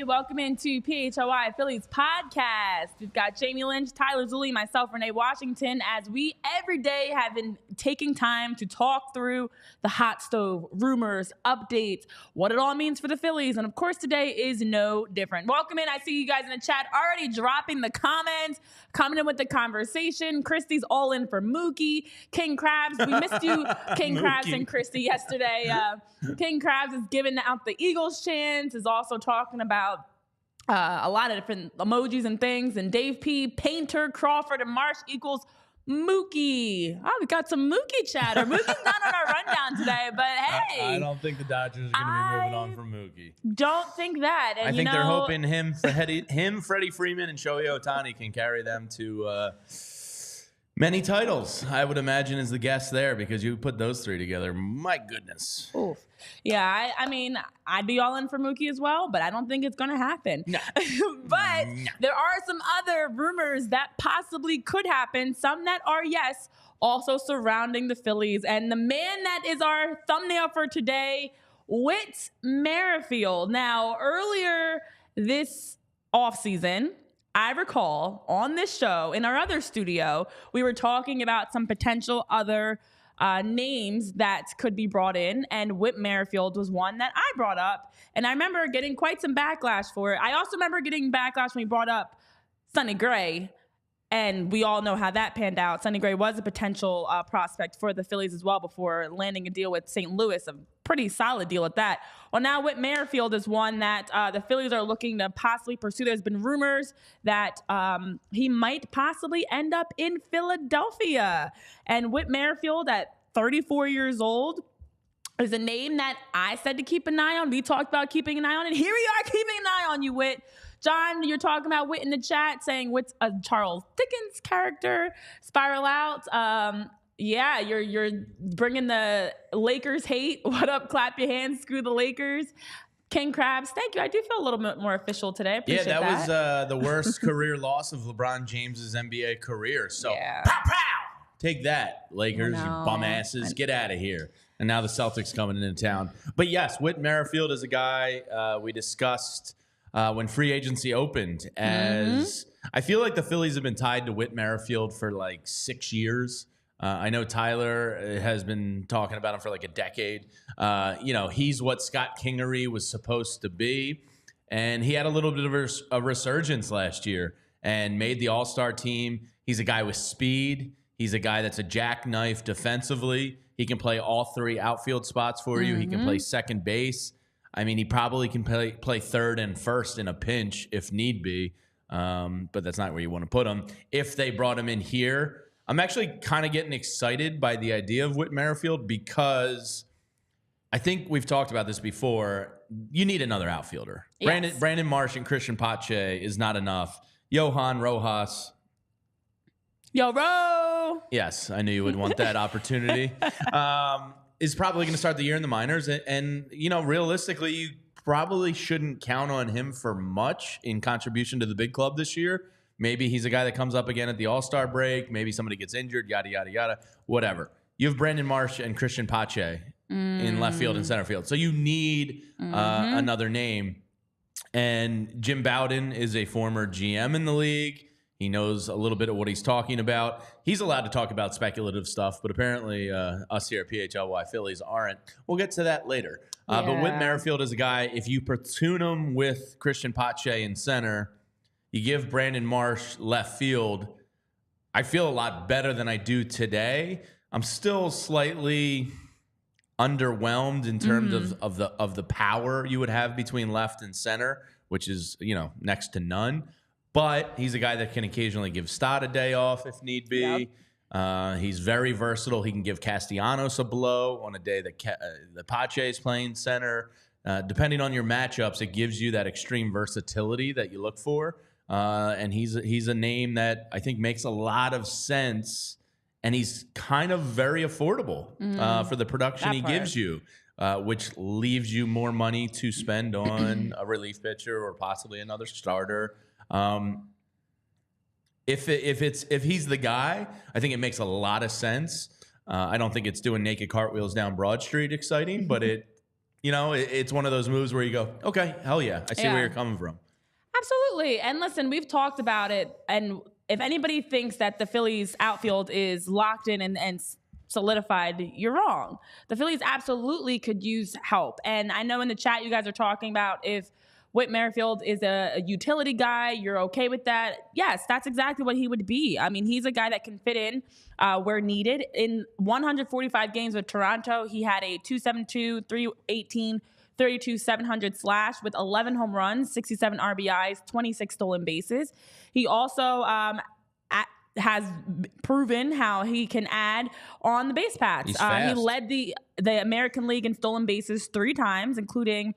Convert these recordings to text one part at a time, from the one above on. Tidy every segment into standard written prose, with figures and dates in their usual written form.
Hey, welcome into PHLY Phillies podcast. We've got Jamie Lynch, Tyler Zulli, myself, Renee Washington, as we every day have been taking time to talk through the hot stove, rumors, updates, what it all means for the Phillies. And of course, today is no different. Welcome in. I see you guys in the chat already dropping the comments, coming in with the conversation. Christy's all in for Mookie. King Krabs, we missed you, King Krabs and Christy yesterday. King Krabs is giving out the Eagles chants, is also talking about a lot of different emojis and things. And Dave P, Painter, Crawford, and Marsh equals Mookie. Oh, we got some Mookie chatter. Mookie's not on our rundown today, but hey. I don't think the Dodgers are going to be moving on from Mookie. Don't think that. And I think they're hoping him, Freddie Freeman, and Shohei Ohtani can carry them to many titles, I would imagine, is the guess there, because you put those three together. My goodness. Oof. Yeah, I mean, I'd be all in for Mookie as well, but I don't think it's going to happen. No. But there are some other rumors that possibly could happen, some that are, yes, also surrounding the Phillies. And the man that is our thumbnail for today, Whit Merrifield. Now, earlier this offseason, I recall on this show, in our other studio, we were talking about some potential other names that could be brought in, and Whit Merrifield was one that I brought up, and I remember getting quite some backlash for it. I also remember getting backlash when we brought up Sonny Gray, and we all know how that panned out. Sonny Gray was a potential prospect for the Phillies as well before landing a deal with St. Louis, a pretty solid deal at that. Well, now Whit Merrifield is one that the Phillies are looking to possibly pursue. There's been rumors that he might possibly end up in Philadelphia. And Whit Merrifield, at 34 years old, is a name that I said to keep an eye on. We talked about keeping an eye on, and here we are keeping an eye on you, Whit. John, you're talking about Whit in the chat, saying Whit's a Charles Dickens character. Spiral Out. Yeah, you're bringing the Lakers hate. What up? Clap your hands. Screw the Lakers. King Krabs, thank you. I do feel a little bit more official today. I appreciate that. Yeah, that was the worst career loss of LeBron James's NBA career. So, yeah. Pow, pow! Take that, Lakers, you bum asses. Get out of here. And now the Celtics coming into town. But yes, Whit Merrifield is a guy we discussed when free agency opened, as I feel like the Phillies have been tied to Whit Merrifield for like 6 years. I know Tyler has been talking about him for like a decade. He's what Scott Kingery was supposed to be, and he had a little bit of a resurgence last year and made the All-Star team. He's a guy with speed. He's a guy that's a jackknife defensively. He can play all three outfield spots for you. He can play second base. I mean, he probably can play third and first in a pinch if need be, but that's not where you want to put him. If they brought him in here, I'm actually kind of getting excited by the idea of Whit Merrifield, because I think we've talked about this before. You need another outfielder. Yes. Brandon Marsh and Christian Pache is not enough. Johan Rojas. Yo, Ro! Yes, I knew you would want that opportunity. Is probably going to start the year in the minors. And, realistically, you probably shouldn't count on him for much in contribution to the big club this year. Maybe he's a guy that comes up again at the All-Star break. Maybe somebody gets injured, yada, yada, yada, whatever. You have Brandon Marsh and Christian Pache in left field and center field. So you need another name. And Jim Bowden is a former GM in the league. He knows a little bit of what he's talking about. He's allowed to talk about speculative stuff, but apparently us here at PHLY Phillies aren't. We'll get to that later. But Whit Merrifield is a guy, if you platoon him with Christian Pache in center, you give Brandon Marsh left field, I feel a lot better than I do today. I'm still slightly underwhelmed in terms of the power you would have between left and center, which is, next to none. But he's a guy that can occasionally give Stott a day off if need be. Yep. He's very versatile. He can give Castellanos a blow on a day that the Pache is playing center. Depending on your matchups, it gives you that extreme versatility that you look for. And he's a name that I think makes a lot of sense, and he's kind of very affordable for the production he gives you, which leaves you more money to spend on a relief pitcher or possibly another starter. If he's the guy, I think it makes a lot of sense. I don't think it's doing naked cartwheels down Broad Street exciting, but it it's one of those moves where you go, okay, hell yeah, I see where you're coming from. Absolutely. And listen, we've talked about it. And if anybody thinks that the Phillies outfield is locked in and solidified, you're wrong. The Phillies absolutely could use help. And I know in the chat you guys are talking about if Whit Merrifield is a utility guy, you're okay with that. Yes, that's exactly what he would be. I mean, he's a guy that can fit in where needed. In 145 games with Toronto, he had a 2.72, 3.18, 32 700 slash with 11 home runs, 67 RBIs, 26 stolen bases. He also has proven how he can add on the base paths. He led the American League in stolen bases 3 times, including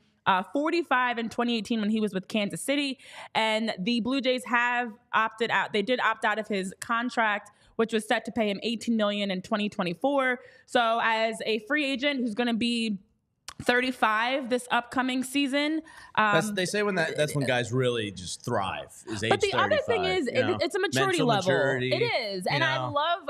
45 in 2018 when he was with Kansas City. And the Blue Jays have opted out. They did opt out of his contract, which was set to pay him $18 million in 2024. So as a free agent who's going to be 35 this upcoming season. They say that's when guys really just thrive. Is age 35. But the other thing is, it's a maturity level. Maturity, it is, and I love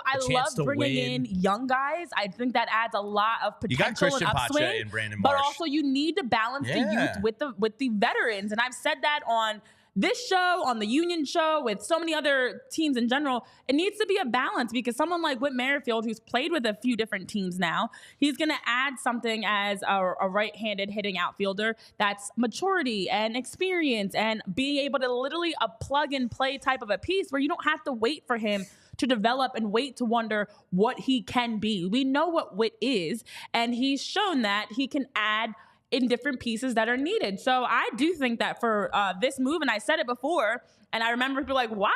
bringing in young guys. I think that adds a lot of potential. You got Christian and upswing, Pache and Brandon Marsh, but also you need to balance the youth with the veterans. And I've said that on this show, on the Union show, with so many other teams in general. It needs to be a balance because someone like Whit Merrifield, who's played with a few different teams now, he's going to add something as a right-handed hitting outfielder that's maturity and experience and being able to literally a plug-and-play type of a piece where you don't have to wait for him to develop and wait to wonder what he can be. We know what Whit is, and he's shown that he can add in different pieces that are needed. So I do think that for this move, and I said it before, and I remember people like, what?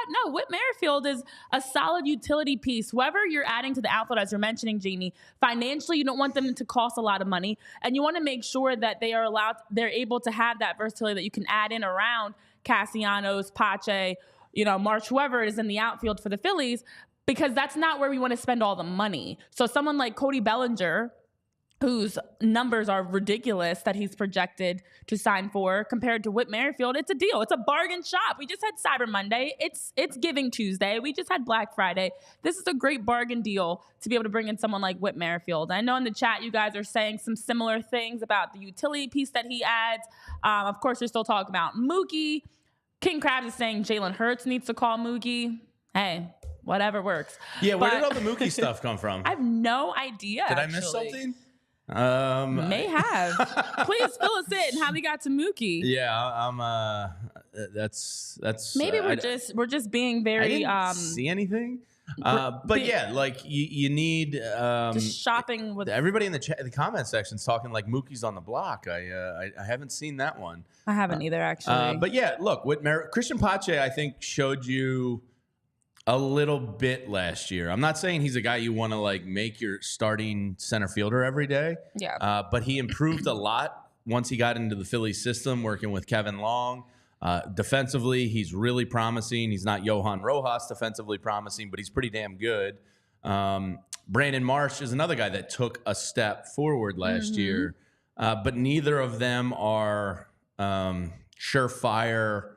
No, Whit Merrifield is a solid utility piece. Whoever you're adding to the outfield, as you're mentioning, Jamie, financially, you don't want them to cost a lot of money, and you want to make sure that they're able to have that versatility that you can add in around Castellanos, Pache, March, whoever is in the outfield for the Phillies, because that's not where we want to spend all the money. So someone like Cody Bellinger, whose numbers are ridiculous that he's projected to sign for compared to Whit Merrifield, it's a deal. It's a bargain shop. We just had Cyber Monday. It's Giving Tuesday. We just had Black Friday. This is a great bargain deal to be able to bring in someone like Whit Merrifield. I know in the chat you guys are saying some similar things about the utility piece that he adds. Of course, you're still talking about Mookie. King Krabs is saying Jalen Hurts needs to call Mookie. Hey, whatever works. Yeah, where did all the Mookie stuff come from? I have no idea. Did I miss something? May have. Please fill us in how we got to Mookie. Yeah, that's maybe we're just being very I didn't see anything. But yeah, like you need just shopping with everybody in the comment section's talking like Mookie's on the block. I haven't seen that one. I haven't either, actually. But yeah, look, Christian Pache, I think, showed you a little bit last year. I'm not saying he's a guy you want to like make your starting center fielder every day. Yeah. But he improved a lot once he got into the Phillies system, working with Kevin Long. Defensively, he's really promising. He's not Johan Rojas defensively promising, but he's pretty damn good. Brandon Marsh is another guy that took a step forward last year, but neither of them are surefire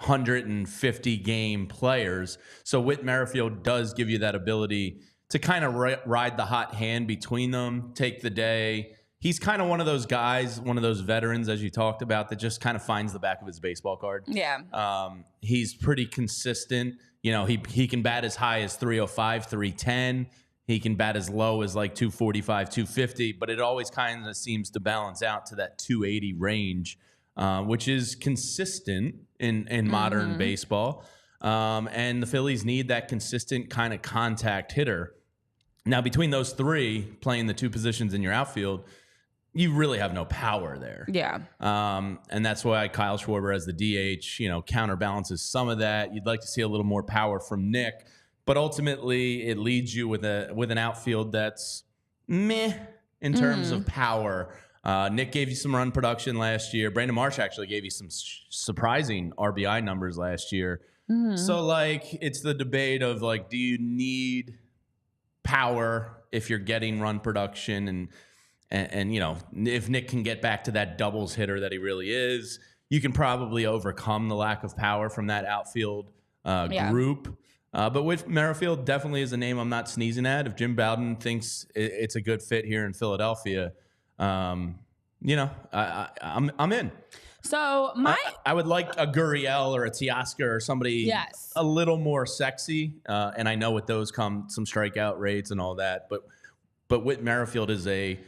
150 game players. So Whit Merrifield does give you that ability to kind of ride the hot hand between them, take the day. He's kind of one of those guys, one of those veterans, as you talked about, that just kind of finds the back of his baseball card. Yeah. He's pretty consistent. He can bat as high as 305, 310. He can bat as low as like 245, 250, but it always kind of seems to balance out to that 280 range, which is consistent in modern baseball. And the Phillies need that consistent kind of contact hitter. Now, between those three playing the two positions in your outfield, you really have no power there. Yeah. And that's why Kyle Schwarber as the DH, counterbalances some of that. You'd like to see a little more power from Nick, but ultimately it leads you with an outfield that's meh in terms of power. Nick gave you some run production last year. Brandon Marsh actually gave you some surprising RBI numbers last year. So, it's the debate of, do you need power if you're getting run production? And if Nick can get back to that doubles hitter that he really is, you can probably overcome the lack of power from that outfield group. But with Merrifield, definitely is a name I'm not sneezing at. If Jim Bowden thinks it's a good fit here in Philadelphia, You know, I'm in. So I would like a Gurriel or a Teoscar or somebody a little more sexy. And I know with those come some strikeout rates and all that, but Whit Merrifield is a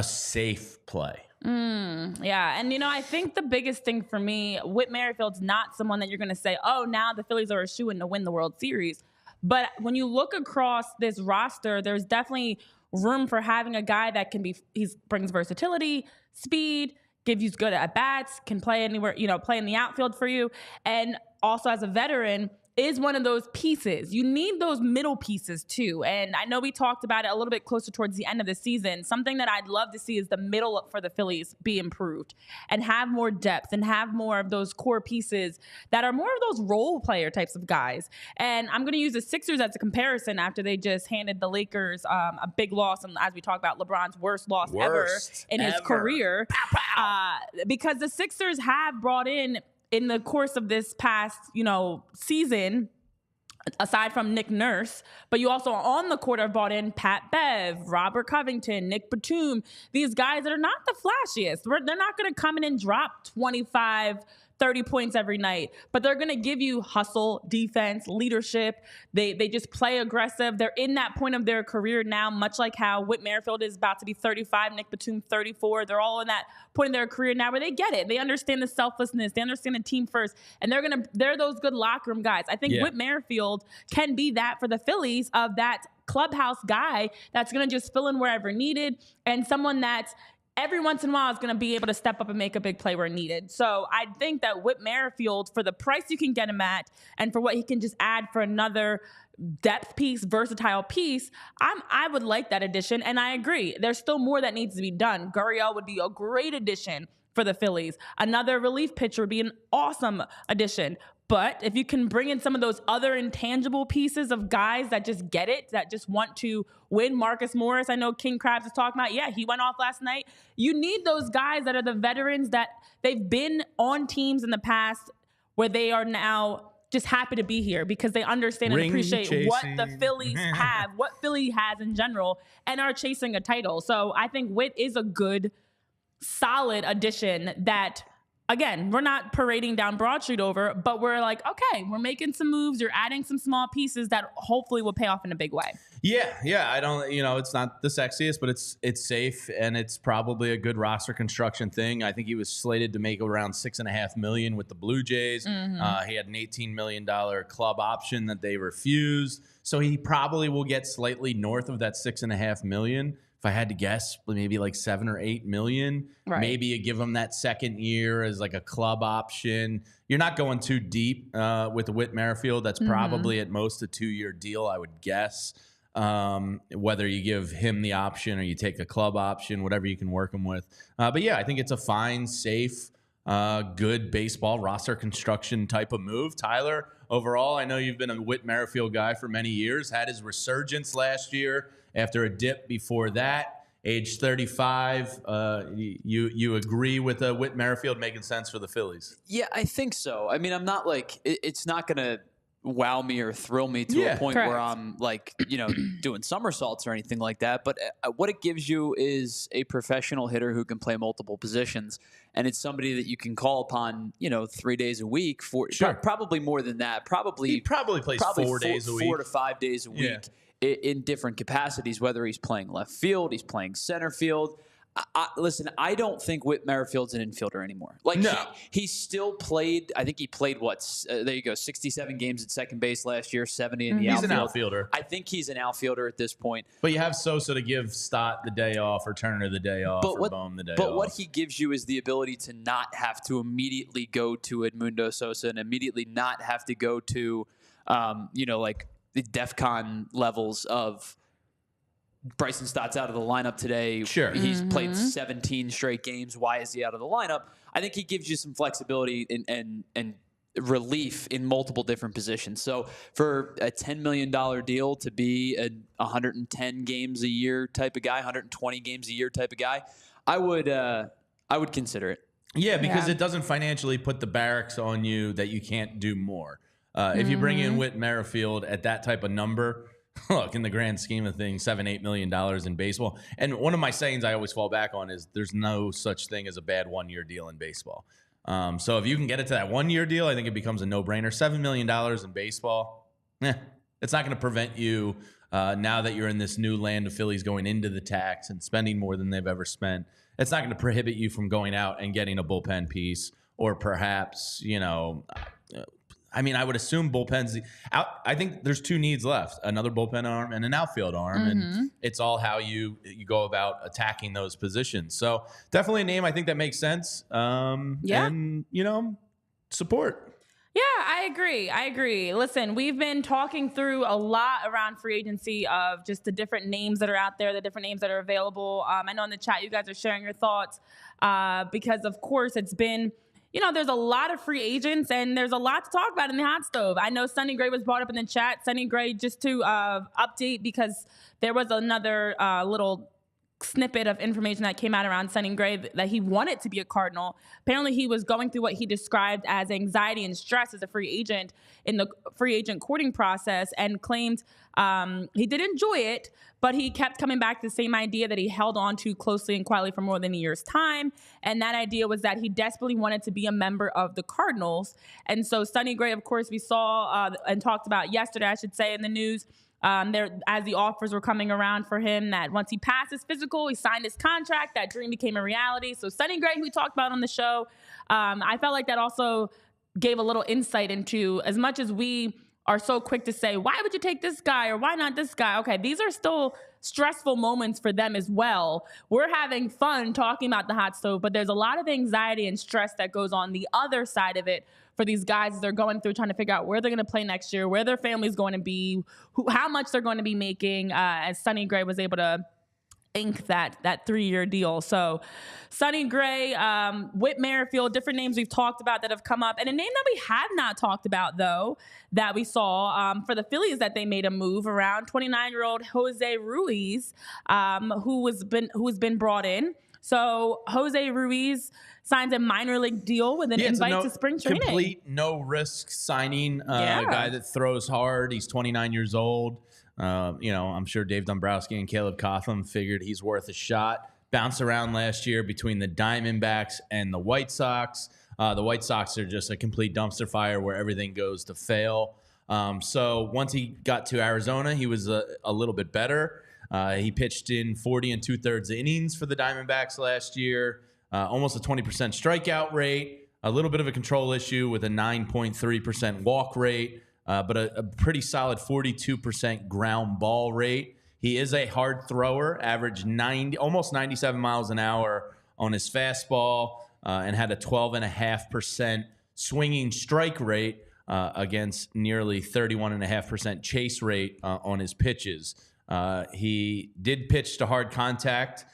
safe play. Yeah, and I think the biggest thing for me, Whit Merrifield's not someone that you're going to say, oh, now the Phillies are a shoo-in to win the World Series. But when you look across this roster, there's definitely room for having a guy that he brings versatility, speed, gives you good at bats, can play anywhere, play in the outfield for you, and also as a veteran is one of those pieces. You need those middle pieces too. And I know we talked about it a little bit closer towards the end of the season. Something that I'd love to see is the middle for the Phillies be improved and have more depth and have more of those core pieces that are more of those role player types of guys. And I'm going to use the Sixers as a comparison after they just handed the Lakers a big loss. And as we talk about LeBron's worst loss ever in his career, because the Sixers have brought in the course of this past, season, aside from Nick Nurse, but you also on the court have brought in Pat Bev, Robert Covington, Nick Batum, these guys that are not the flashiest. They're not going to come in and drop 25, 30 points every night, but they're going to give you hustle, defense, leadership. They just play aggressive. They're in that point of their career now, much like how Whit Merrifield is about to be 35, Nick Batum 34. They're all in that point in their career now where they get it. They understand the selflessness. They understand the team first, and they're those good locker room guys. I think Whit Merrifield can be that for the Phillies, of that clubhouse guy that's going to just fill in wherever needed, and someone that's every once in a while is going to be able to step up and make a big play where needed. So I think that Whit Merrifield, for the price you can get him at and for what he can just add for another depth piece, versatile piece, I would like that addition. And I agree. There's still more that needs to be done. Gurriel would be a great addition for the Phillies. Another relief pitcher would be an awesome addition. But if you can bring in some of those other intangible pieces of guys that just get it, that just want to win, Marcus Morris, I know King Krabs is talking about, he went off last night. You need those guys that are the veterans, that they've been on teams in the past where they are now just happy to be here because they understand and appreciate what the Phillies have, what Philly has in general, and are chasing a title. So I think Whit is a good, solid addition that, again, we're not parading down Broad Street over, but we're like, okay, we're making some moves. You're adding some small pieces that hopefully will pay off in a big way. Yeah. I don't, it's not the sexiest, but it's safe, and it's probably a good roster construction thing. I think he was slated to make around $6.5 million with the Blue Jays. He had an $18 million club option that they refused, so he probably will get slightly north of that $6.5 million. If I had to guess, maybe like 7 or 8 million. Right. Maybe you give them that second year as like a club option. You're not going too deep with the Whit Merrifield. That's probably at most a 2-year deal, I would guess. Whether you give him the option or you take a club option, whatever you can work him with. But yeah, I think it's a fine, safe, good baseball roster construction type of move. Tyler, overall, I know you've been a Whit Merrifield guy for many years. Had his resurgence last year after a dip before that. Age 35, you agree with Whit Merrifield making sense for the Phillies? Yeah, I think so. I mean, I'm not like, it's not going to wow me or thrill me to a point where I'm like, doing somersaults or anything like that. But what it gives you is a professional hitter who can play multiple positions. And it's somebody that you can call upon, 3 days a week for probably more than that. He probably plays 4 days a week, 4 to 5 days a week in different capacities, whether he's playing left field, he's playing center field. Listen, I don't think Whit Merrifield's an infielder anymore. He still played. I think he played 67 games at second base last year, 70 in the outfield. He's an outfielder. I think he's an outfielder at this point. But you have Sosa to give Stott the day off, or Turner the day off, or Bohm the day off. But what he gives you is the ability to not have to immediately go to Edmundo Sosa and immediately not have to go to, like the DEFCON levels of Bryson Stott's out of the lineup today. Sure. He's played 17 straight games. Why is he out of the lineup? I think he gives you some flexibility and relief in multiple different positions. So for a $10 million deal to be a 110 games a year type of guy, 120 games a year type of guy, I would consider it. Yeah, because it doesn't financially put the barracks on you that you can't do more. If you bring in Whit Merrifield at that type of number, look, in the grand scheme of things, $7-8 million in baseball. And one of my sayings I always fall back on is there's no such thing as a bad 1-year deal in baseball. So if you can get it to that 1-year deal, I think it becomes a no-brainer. $7 million in baseball, it's not going to prevent you now that you're in this new land of Phillies going into the tax and spending more than they've ever spent. It's not going to prohibit you from going out and getting a bullpen piece or perhaps, I would assume bullpens out. I think there's 2 needs left: another bullpen arm and an outfield arm, and it's all how you go about attacking those positions. So definitely a name I think that makes sense. And support. Yeah, I agree. Listen, we've been talking through a lot around free agency of just the different names that are out there, the different names that are available. I know in the chat you guys are sharing your thoughts because, of course, it's been, there's a lot of free agents and there's a lot to talk about in the hot stove. I know Sonny Gray was brought up in the chat. Sonny Gray, just to update, because there was another little snippet of information that came out around Sonny Gray that he wanted to be a Cardinal. Apparently he was going through what he described as anxiety and stress as a free agent in the free agent courting process, and claimed he did enjoy it, but he kept coming back to the same idea that he held on to closely and quietly for more than a year's time. And that idea was that he desperately wanted to be a member of the Cardinals. And so Sonny Gray, of course, we saw and talked about yesterday, I should say, in the news, as the offers were coming around for him, that once he passed his physical, he signed his contract, that dream became a reality. So Sonny Gray, who we talked about on the show, I felt like that also gave a little insight into, as much as we are so quick to say, why would you take this guy or why not this guy? Okay, these are still stressful moments for them as well. We're having fun talking about the hot stove, but there's a lot of anxiety and stress that goes on the other side of it for these guys as they're going through trying to figure out where they're going to play next year, where their family's going to be, how much they're going to be making, as Sonny Gray was able to ink that 3-year deal. So Sonny Gray, Whit Merrifield, different names we've talked about that have come up. And a name that we have not talked about, though, that we saw for the Phillies, that they made a move around, 29-year-old Jose Ruiz, who's been brought in. So Jose Ruiz signs a minor league deal with an invite to spring training. Complete no-risk signing. A guy that throws hard. He's 29 years old. I'm sure Dave Dombrowski and Caleb Cotham figured he's worth a shot. Bounced around last year between the Diamondbacks and the White Sox. The White Sox are just a complete dumpster fire where everything goes to fail. So once he got to Arizona, he was a little bit better. He pitched in 40 2/3 innings for the Diamondbacks last year. Almost a 20% strikeout rate. A little bit of a control issue with a 9.3% walk rate. But a pretty solid 42% ground ball rate. He is a hard thrower, averaged almost 97 miles an hour on his fastball, and had a 12.5% swinging strike rate against nearly 31.5% chase rate on his pitches. He did pitch to hard contact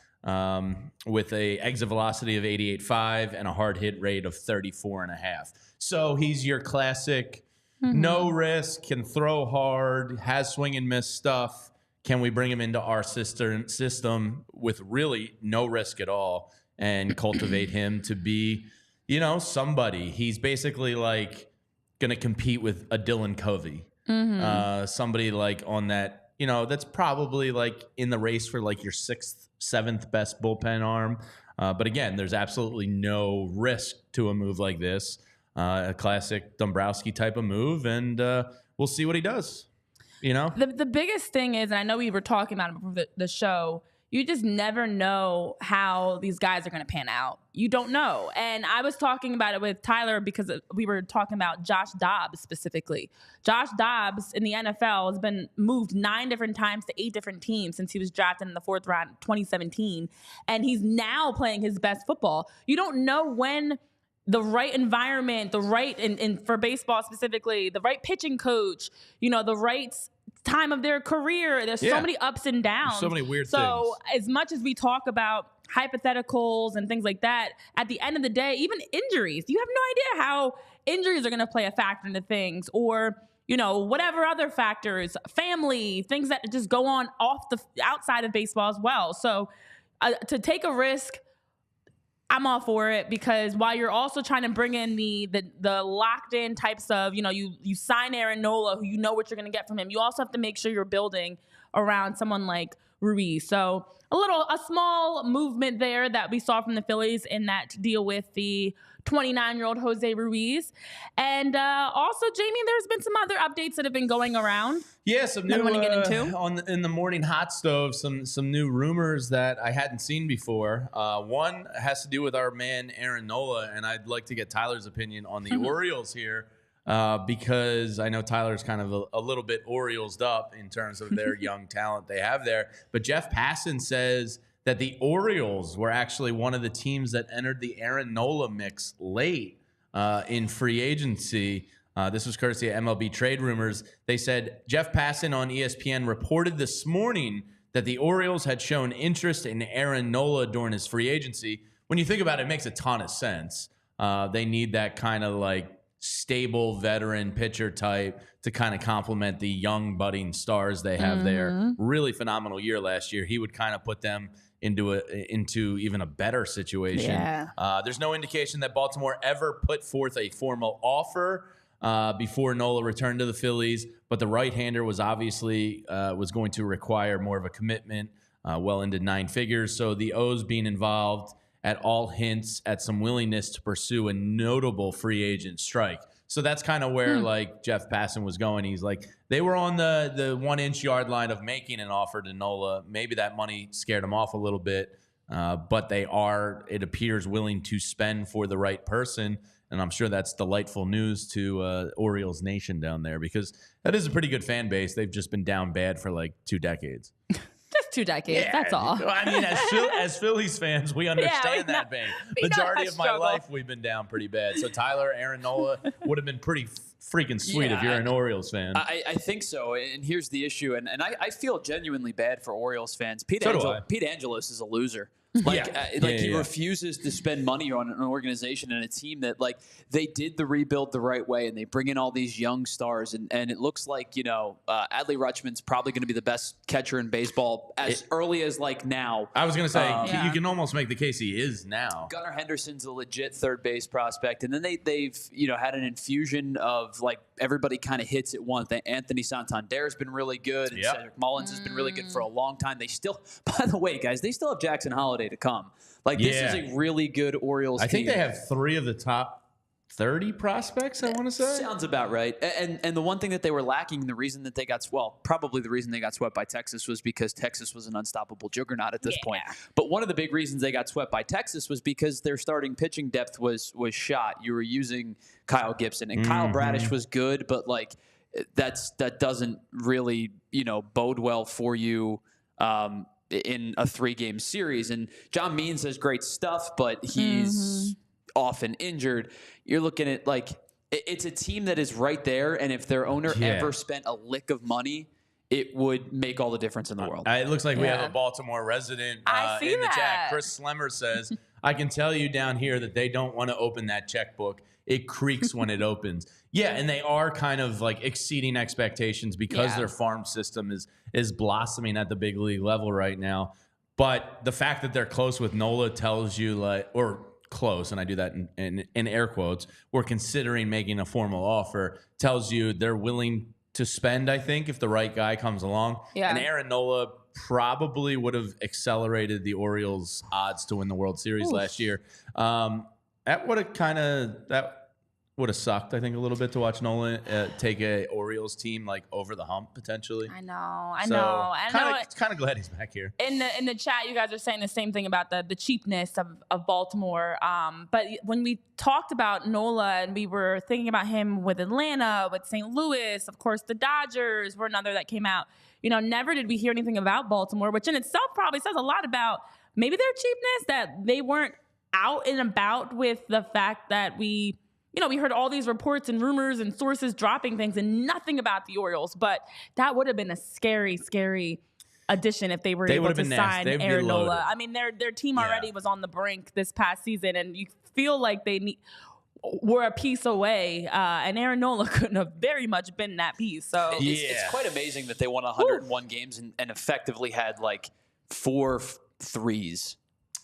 with a exit velocity of 88.5 and a hard hit rate of 34.5. So he's your classic. No risk, can throw hard, has swing and miss stuff. Can we bring him into our system with really no risk at all and cultivate him to be, somebody? He's basically like going to compete with a Dylan Covey. Somebody like on that, that's probably like in the race for like your 6th, 7th best bullpen arm. But again, there's absolutely no risk to a move like this. A classic Dombrowski type of move, and we'll see what he does. The biggest thing is, and I know we were talking about it before the show, you just never know how these guys are going to pan out. You don't know. And I was talking about it with Tyler because we were talking about Josh Dobbs specifically. Josh Dobbs in the NFL has been moved 9 different times to 8 different teams since he was drafted in the 4th round, 2017, and he's now playing his best football. You don't know when the right environment, the right, and for baseball specifically, the right pitching coach, the right time of their career. There's so many ups and downs. There's so many weird things. So as much as we talk about hypotheticals and things like that, at the end of the day, even injuries, you have no idea how injuries are going to play a factor into things, or, whatever other factors, family, things that just go on outside of baseball as well. So to take a risk, I'm all for it, because while you're also trying to bring in the locked in types of, you sign Aaron Nola, who you know what you're going to get from him, you also have to make sure you're building around someone like Ruiz. So a small movement there that we saw from the Phillies in that deal with the 29-year-old Jose Ruiz. And also, Jamie, there's been some other updates that have been going around. Yeah, some new get into. in the morning hot stove, some new rumors that I hadn't seen before. One has to do with our man Aaron Nola, and I'd like to get Tyler's opinion on the Orioles here, because I know Tyler's kind of a little bit Orioles'd up in terms of their young talent they have there. But Jeff Passan says that the Orioles were actually one of the teams that entered the Aaron Nola mix late in free agency. This was courtesy of MLB Trade Rumors. They said Jeff Passan on ESPN reported this morning that the Orioles had shown interest in Aaron Nola during his free agency. When you think about it, it makes a ton of sense. They need that kind of like stable veteran pitcher type to kind of complement the young budding stars they have there. Really phenomenal year last year. He would kind of put them into even a better situation. Yeah. There's no indication that Baltimore ever put forth a formal offer before Nola returned to the Phillies, but the right-hander was obviously was going to require more of a commitment, well into 9 figures. So the O's being involved at all hints at some willingness to pursue a notable free agent strike. So that's kind of where like Jeff Passan was going. He's like, they were on the 1-inch yard line of making an offer to Nola. Maybe that money scared him off a little bit, but they are, it appears, willing to spend for the right person. And I'm sure that's delightful news to Orioles Nation down there, because that is a pretty good fan base. They've just been down bad for like 2 decades. Just 2 decades. Yeah, that's all. I mean, as Phillies fans, we understand that pain. Majority of my life, we've been down pretty bad. So Tyler, Aaron Nola would have been pretty freaking sweet if you're an Orioles fan. I think so. And here's the issue. And I feel genuinely bad for Orioles fans. Pete Angelos is a loser. He refuses to spend money on an organization and a team that, like, they did the rebuild the right way, and they bring in all these young stars, and it looks like, Adley Rutschman's probably going to be the best catcher in baseball early as, like, now. I was going to say, you can almost make the case he is now. Gunnar Henderson's a legit third base prospect, and then they've had an infusion of, like, everybody kind of hits at once. Anthony Santander's been really good, and Cedric Mullins has been really good for a long time. They still, by the way, guys, they still have Jackson Holiday to come. Like, this is a really good Orioles team. I think they have 3 of the top 30 prospects, I want to say. Sounds about right. And the one thing that they were lacking, the reason that they got swept by Texas was because Texas was an unstoppable juggernaut at this point. But one of the big reasons they got swept by Texas was because their starting pitching depth was shot. You were using Kyle Gibson, and Kyle Bradish was good, but like that doesn't really, bode well for you in a 3-game series. And John Means has great stuff, but he's often injured. You're looking at, like, it's a team that is right there, and if their owner ever spent a lick of money, it would make all the difference in the world. It looks like we have a Baltimore resident in the chat. Chris Slemmer says, I can tell you down here that they don't want to open that checkbook. It creaks when it opens. Yeah, and they are kind of like exceeding expectations because their farm system is blossoming at the big league level right now. But the fact that they're close with Nola tells you, like, or close, and I do that in air quotes, we're considering making a formal offer, tells you they're willing to spend, I think, if the right guy comes along. Yeah. And Aaron Nola probably would have accelerated the Orioles' odds to win the World Series last year. That would have sucked, I think, a little bit to watch Nolan take a Orioles team like over the hump potentially. I know. Kind of glad he's back here. In the chat, you guys are saying the same thing about the cheapness of Baltimore. But when we talked about Nola and we were thinking about him with Atlanta, with St. Louis, of course, the Dodgers were another that came out. Never did we hear anything about Baltimore, which in itself probably says a lot about maybe their cheapness, that they weren't out and about with the fact that we heard all these reports and rumors and sources dropping things and nothing about the Orioles. But that would have been a scary, scary addition if they were able to sign Aaron Nola. I mean, their team already was on the brink this past season, and you feel like they were a piece away, and Aaron Nola couldn't have very much been that piece. So it's quite amazing that they won 101 games and effectively had like 4 threes.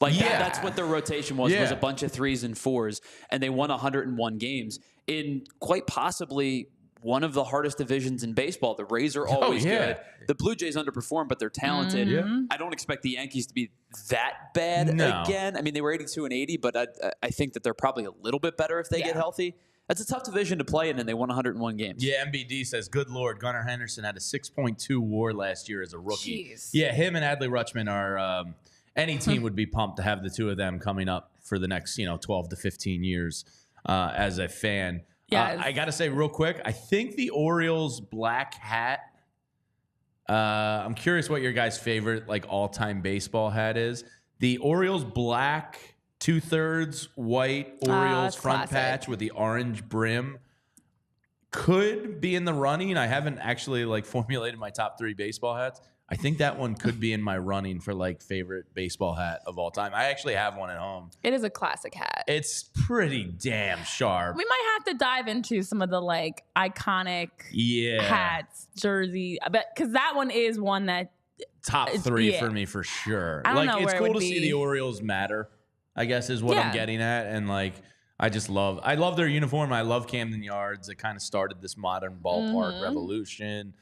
Like that's what their rotation was a bunch of 3s and 4s, and they won 101 games in quite possibly one of the hardest divisions in baseball. The Rays are always good. The Blue Jays underperform, but they're talented. I don't expect the Yankees to be that bad again. I mean, they were 82 and 80, but I think that they're probably a little bit better if they get healthy. That's a tough division to play in, and they won 101 games. Yeah, MBD says, good Lord, Gunnar Henderson had a 6.2 WAR last year as a rookie. Jeez. Yeah, him and Adley Rutschman are any team would be pumped to have the two of them coming up for the next 12 to 15 years as a fan. Yeah, I got to say real quick, I think the Orioles black hat, I'm curious what your guys' favorite all-time baseball hat is. The Orioles black 2/3 white Orioles front patch with the orange brim could be in the running. I haven't actually formulated my top 3 baseball hats. I think that one could be in my running for favorite baseball hat of all time. I actually have one at home. It is a classic hat. It's pretty damn sharp. We might have to dive into some of the iconic hats, jersey, because that one is one that top 3 for me for sure. I don't know it's where cool it would to see the Orioles matter, I guess is what I'm getting at. And I love their uniform. I love Camden Yards. It kind of started this modern ballpark revolution.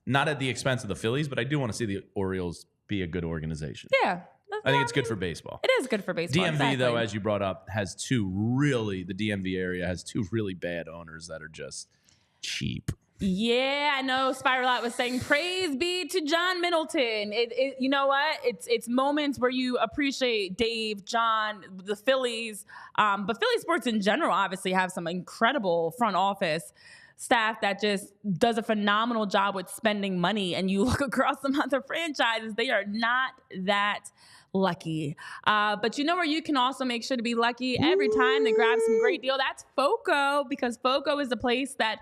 Not at the expense of the Phillies, but I do want to see the Orioles be a good organization. Yeah. I think it's good for baseball. It is good for baseball. DMV, though, as you brought up, has the DMV area has 2 really bad owners that are just cheap. Yeah, I know Spiralot was saying, praise be to John Middleton. You know what? It's moments where you appreciate Dave, John, the Phillies, but Philly sports in general obviously have some incredible front office staff that just does a phenomenal job with spending money. And you look across some other franchises, they are not that lucky. But you know where you can also make sure to be lucky every time they grab some great deal? That's FOCO, because FOCO is the place that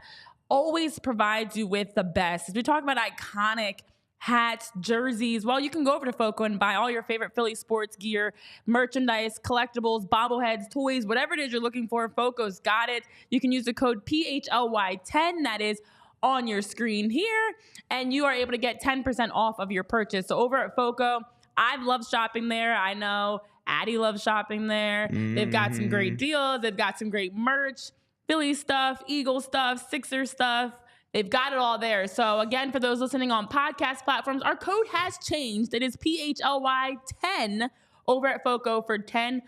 always provides you with the best. As we talk about iconic hats, jerseys, well, you can go over to FOCO and buy all your favorite Philly sports gear, merchandise, collectibles, bobbleheads, toys, whatever it is you're looking for, FOCO's got it. You can use the code PHLY10, that is on your screen here, and you are able to get 10% off of your purchase. So over at FOCO, I've loved shopping there. I know Addie loves shopping there. They've got some great deals. They've got some great merch, Philly stuff, Eagle stuff, Sixer stuff. They've got it all there. So again, for those listening on podcast platforms, our code has changed. It is PHLY10 over at FOCO for 10%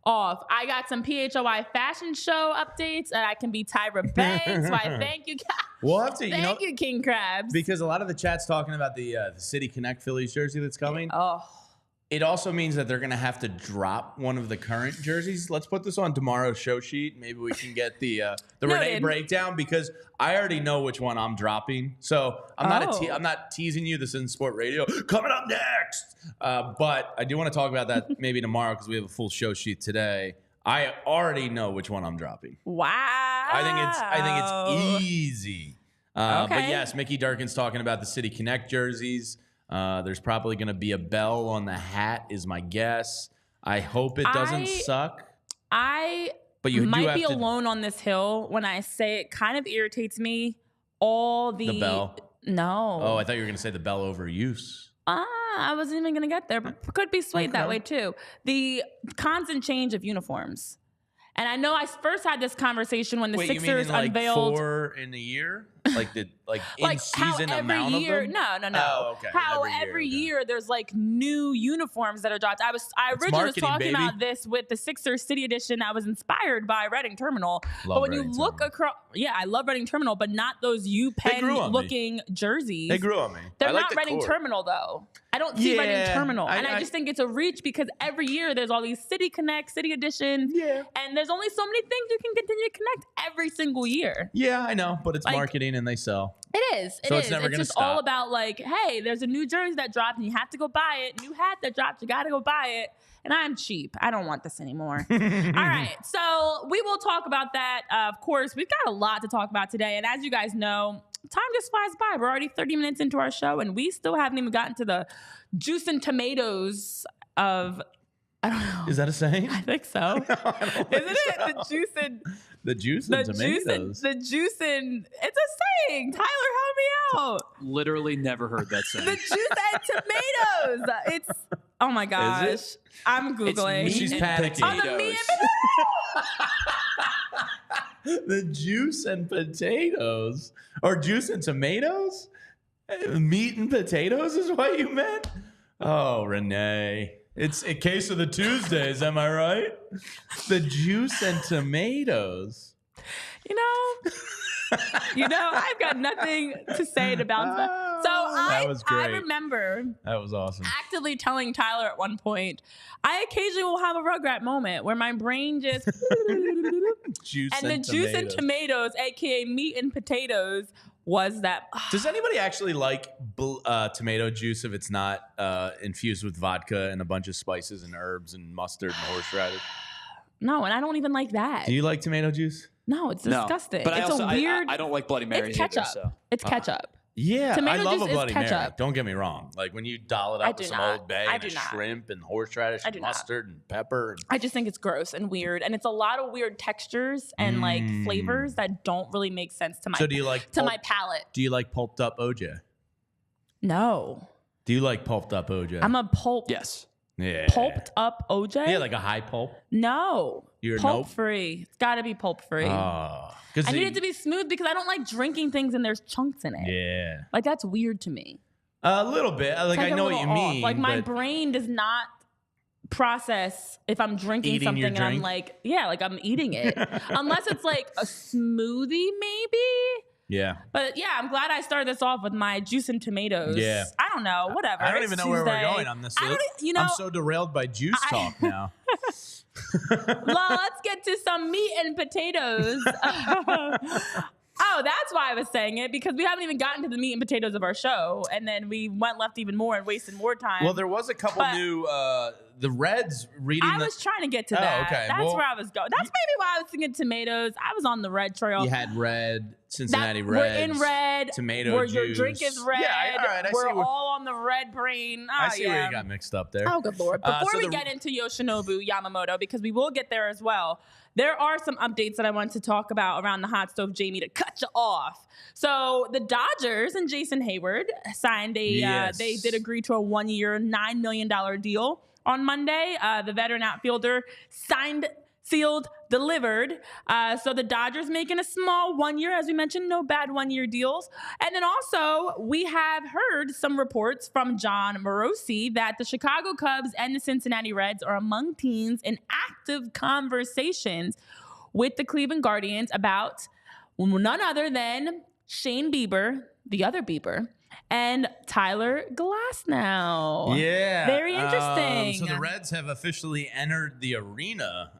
off. I got some PHLY fashion show updates, and I can be Tyra Banks. Why, thank you, we'll have to, thank you, King Krabs. Because a lot of the chat's talking about the City Connect Phillies jersey that's coming. Oh. It also means that they're going to have to drop one of the current jerseys. Let's put this on tomorrow's show sheet. Maybe we can get the Renee breakdown, because I already know which one I'm dropping. So I'm not teasing you. This isn't Sport Radio. Coming up next. But I do want to talk about that maybe tomorrow, because we have a full show sheet today. I already know which one I'm dropping. Wow. I think it's easy. But yes, Mickey Durkin's talking about the City Connect jerseys. There's probably going to be a bell on the hat, is my guess. I hope it doesn't suck. But you might be alone on this hill when I say it kind of irritates me. The bell. No. Oh, I thought you were going to say the bell overuse. I wasn't even going to get there, but could be swayed that way too. The constant change of uniforms. And I know I first had this conversation when the Sixers unveiled 4 in a year, in season amount of them. No. Oh, okay. How every year there's new uniforms that are dropped. I originally was talking about this with the Sixers City Edition that was inspired by Reading Terminal. But when you look across, I love Reading Terminal, but not those UPenn looking jerseys. They grew on me. They're not Reading Terminal though. I don't see Reading Terminal. And I just think it's a reach, because every year there's all these City Connect, City Editions. Yeah. And there's only so many things you can continue to connect every single year. Yeah, I know. But it's marketing and they sell. It is. It's never going to stop. All about hey, there's a new jersey that dropped and you have to go buy it. New hat that dropped, you got to go buy it. And I'm cheap. I don't want this anymore. All right. So we will talk about that. Of course, we've got a lot to talk about today. And as you guys know, time just flies by. We're already 30 minutes into our show, and we still haven't even gotten to the juice and tomatoes of, I don't know. Is that a saying? I think so. Isn't it? The juice and tomatoes. The juice and, it's a saying. Tyler, help me out. Literally never heard that saying. The juice and tomatoes. Oh my gosh. I'm Googling. She's panicking. Oh, the meat and The juice and potatoes. Or juice and tomatoes? Meat and potatoes is what you meant? Oh, Renee. It's a case of the Tuesdays, am I right? The juice and tomatoes. I've got nothing to say to bounce back. So I remember that was awesome. Actively telling Tyler at one point, I occasionally will have a Rugrat moment where my brain just juice juice and tomatoes, aka meat and potatoes, was that. Does anybody actually like tomato juice if it's not infused with vodka and a bunch of spices and herbs and mustard and horseradish? No, and I don't even like that. Do you like tomato juice? No, it's disgusting. But it's I don't like Bloody Marys. It's ketchup. Either, so. It's ketchup. Yeah, tomato I love juice a Bloody is Mary. Don't get me wrong. Like when you doll it up with some Old Bay and shrimp and horseradish and mustard and pepper. I just think it's gross and weird. And it's a lot of weird textures and like flavors that don't really make sense to my my palate. Do you like pulped up OJ? No. Do you like pulped up OJ? I'm a pulp. Yes. Yeah. Pulped up OJ? Yeah, like a high pulp? No. You're pulp free. It's got to be pulp free. Oh. I need it to be smooth because I don't like drinking things and there's chunks in it. Yeah. Like that's weird to me. A little bit. Like I know what you mean. Like my brain does not process if I'm drinking something and I'm like, like I'm eating it. Unless it's like a smoothie maybe. Yeah. But yeah, I'm glad I started this off with my juice and tomatoes. Yeah. I don't know. Whatever. I don't even know where we're going on this. I'm so derailed by juice talk now. Well, let's get to some meat and potatoes. Oh, that's why I was saying it, because we haven't even gotten to the meat and potatoes of our show, and then we went left even more and wasted more time. Well, there was a couple new the Reds reading. I was trying to get to that. Okay. That's where I was going. That's maybe why I was thinking tomatoes. I was on the red trail. You had red, Cincinnati Reds. We're in red. Tomato juice. Your drink is red. Yeah, all right. We're all on the red brain. I see where you got mixed up there. Oh, good Lord. Before we get into Yoshinobu Yamamoto, because we will get there as well, there are some updates that I want to talk about around the hot stove, Jamie, to cut you off. So the Dodgers and Jason Hayward signed they did agree to a 1-year, $9 million deal on Monday. The veteran outfielder signed, sealed, delivered. So the Dodgers making a small 1-year, as we mentioned, no bad 1-year deals. And then also we have heard some reports from John Morosi that the Chicago Cubs and the Cincinnati Reds are among teams in active conversations with the Cleveland Guardians about none other than Shane Bieber, the other Bieber, and Tyler Glasnow. Yeah. Very interesting. So the Reds have officially entered the arena.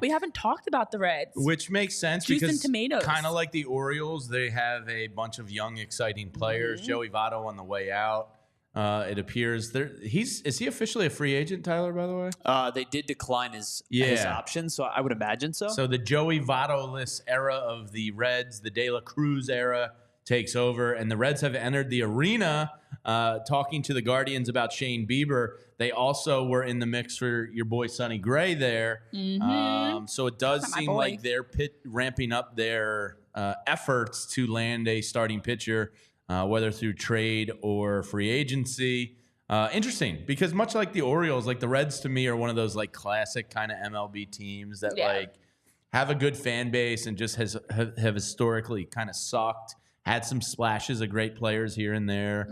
We haven't talked about the Reds. Which makes sense Juice because and tomatoes. Kind of like the Orioles, they have a bunch of young, exciting players. Joey Votto on the way out. It appears is he officially a free agent, Tyler, by the way? They did decline his option, so I would imagine so. So the Joey Votto-less era of the Reds, the De La Cruz era, takes over, and the Reds have entered the arena talking to the Guardians about Shane Bieber. They also were in the mix for your boy Sonny Gray there. So it does seem like they're ramping up their efforts to land a starting pitcher, whether through trade or free agency. Interesting, because much like the Orioles, like the Reds to me are one of those like classic kind of MLB teams that like have a good fan base and just have historically kind of sucked. Had some splashes of great players here and there.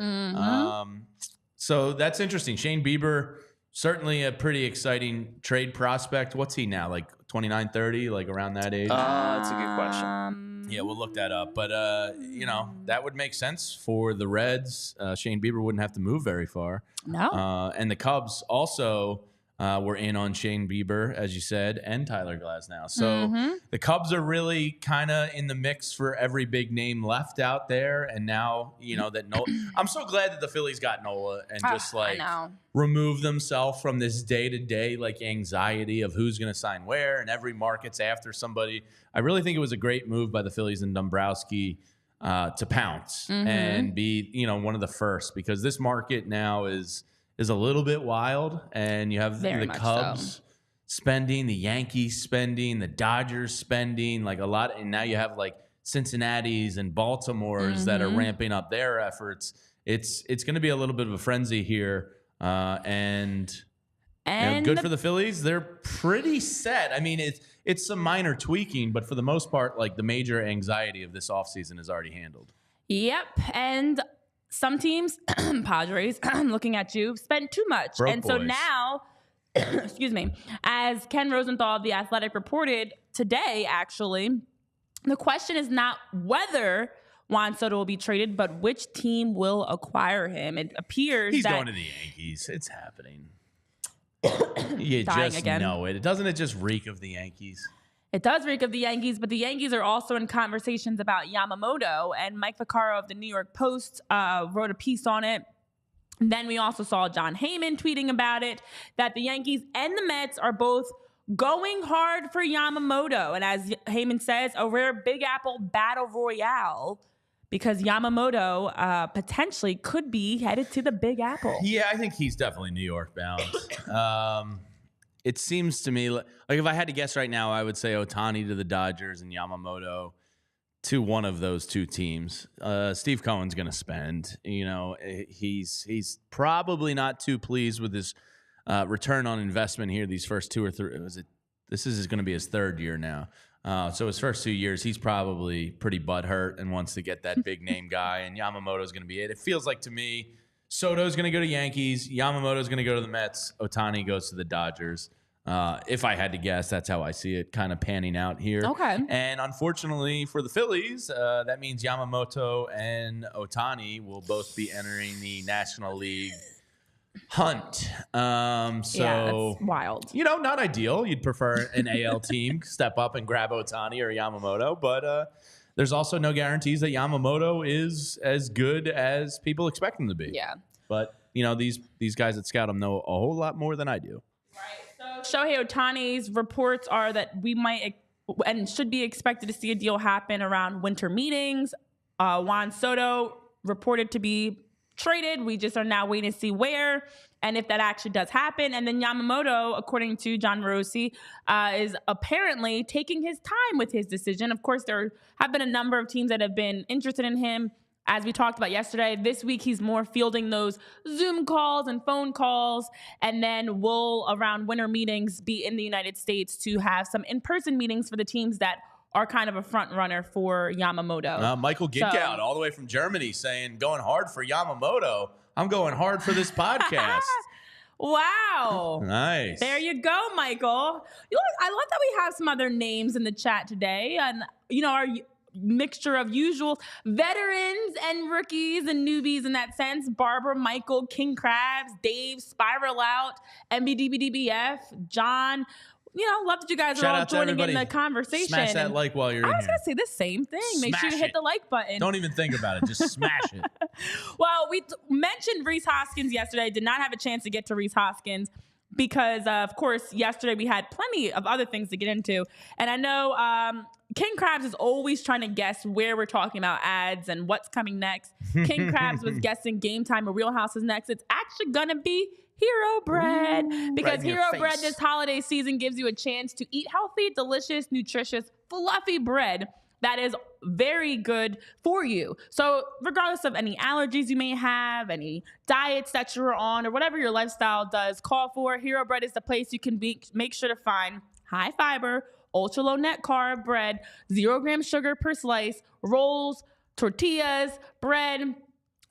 So that's interesting. Shane Bieber, certainly a pretty exciting trade prospect. What's he now, like 29, 30, like around that age? That's a good question. Yeah, we'll look that up. But, that would make sense for the Reds. Shane Bieber wouldn't have to move very far. No. And the Cubs also were in on Shane Bieber, as you said, and Tyler Glasnow. So the Cubs are really kind of in the mix for every big name left out there. And now, that Nola. I'm so glad that the Phillies got Nola and just remove themselves from this day-to-day like anxiety of who's going to sign where, and every market's after somebody. I really think it was a great move by the Phillies and Dombrowski to pounce and be, one of the first, because this market now is a little bit wild, and you have the Cubs spending, the Yankees spending, the Dodgers spending, like a lot, and now you have like Cincinnati's and Baltimore's that are ramping up their efforts. It's going to be a little bit of a frenzy here And good for the Phillies. They're pretty set. I mean, it's some minor tweaking, but for the most part, like the major anxiety of this offseason is already handled. Yep. And some teams, Padres, looking at you, spent too much. Broke and so boys. now, excuse me, as Ken Rosenthal of The Athletic reported today, actually, the question is not whether Juan Soto will be traded, but which team will acquire him. It appears he's that going to the Yankees. It's happening. You Dying just again. know it. Doesn't it just reek of the Yankees? It does reek of the Yankees, but the Yankees are also in conversations about Yamamoto, and Mike Vaccaro of the New York Post wrote a piece on it. And then we also saw John Heyman tweeting about it, that the Yankees and the Mets are both going hard for Yamamoto. And as Heyman says, a rare Big Apple battle royale, because Yamamoto potentially could be headed to the Big Apple. Yeah, I think he's definitely New York bound. It seems to me like if I had to guess right now, I would say Ohtani to the Dodgers and Yamamoto to one of those two teams. Steve Cohen's going to spend. He's probably not too pleased with his return on investment here. These first 2 or 3. This is going to be his 3rd year now. So his first 2 years, he's probably pretty butthurt and wants to get that big name guy. And Yamamoto's going to be it. It feels like to me, Soto's going to go to Yankees. Yamamoto's going to go to the Mets. Ohtani goes to the Dodgers. If I had to guess, that's how I see it kind of panning out here. Okay. And unfortunately for the Phillies, that means Yamamoto and Ohtani will both be entering the National League hunt. Yeah, that's wild. Not ideal. You'd prefer an AL team step up and grab Ohtani or Yamamoto, but there's also no guarantees that Yamamoto is as good as people expect him to be. Yeah. But, these guys that scout him know a whole lot more than I do. Right. So Shohei Ohtani's reports are that we might and should be expected to see a deal happen around winter meetings. Juan Soto reported to be traded. We just are now waiting to see where and if that actually does happen. And then Yamamoto, according to John Morosi, is apparently taking his time with his decision. Of course, there have been a number of teams that have been interested in him. As we talked about yesterday, this week he's more fielding those Zoom calls and phone calls, and then will, around winter meetings, be in the United States to have some in-person meetings for the teams that are kind of a front runner for Yamamoto. Michael Gitgout, all the way from Germany, saying, going hard for Yamamoto. I'm going hard for this podcast. Wow. Nice. There you go, Michael. I love that we have some other names in the chat today. And, our mixture of usual veterans and rookies and newbies in that sense. Barbara, Michael, King Krabs, Dave, Spiral Out, MBDBDBF, John. Love that you guys are all joining in the conversation. Smash that like while you're in here. I was going to say the same thing. Make sure you hit the like button. Don't even think about it. Just smash it. Well, we mentioned Rhys Hoskins yesterday. Did not have a chance to get to Rhys Hoskins because, of course, yesterday we had plenty of other things to get into. And I know King Krabs is always trying to guess where we're talking about ads and what's coming next. King Krabs was guessing Game Time or Real House is next. It's actually going to be Hero Bread, because Hero Bread this holiday season gives you a chance to eat healthy, delicious, nutritious, fluffy bread that is very good for you. So regardless of any allergies you may have, any diets that you're on, or whatever your lifestyle does call for, Hero Bread is the place you can make sure to find high fiber, ultra low net carb bread, 0 gram sugar per slice, rolls, tortillas, bread.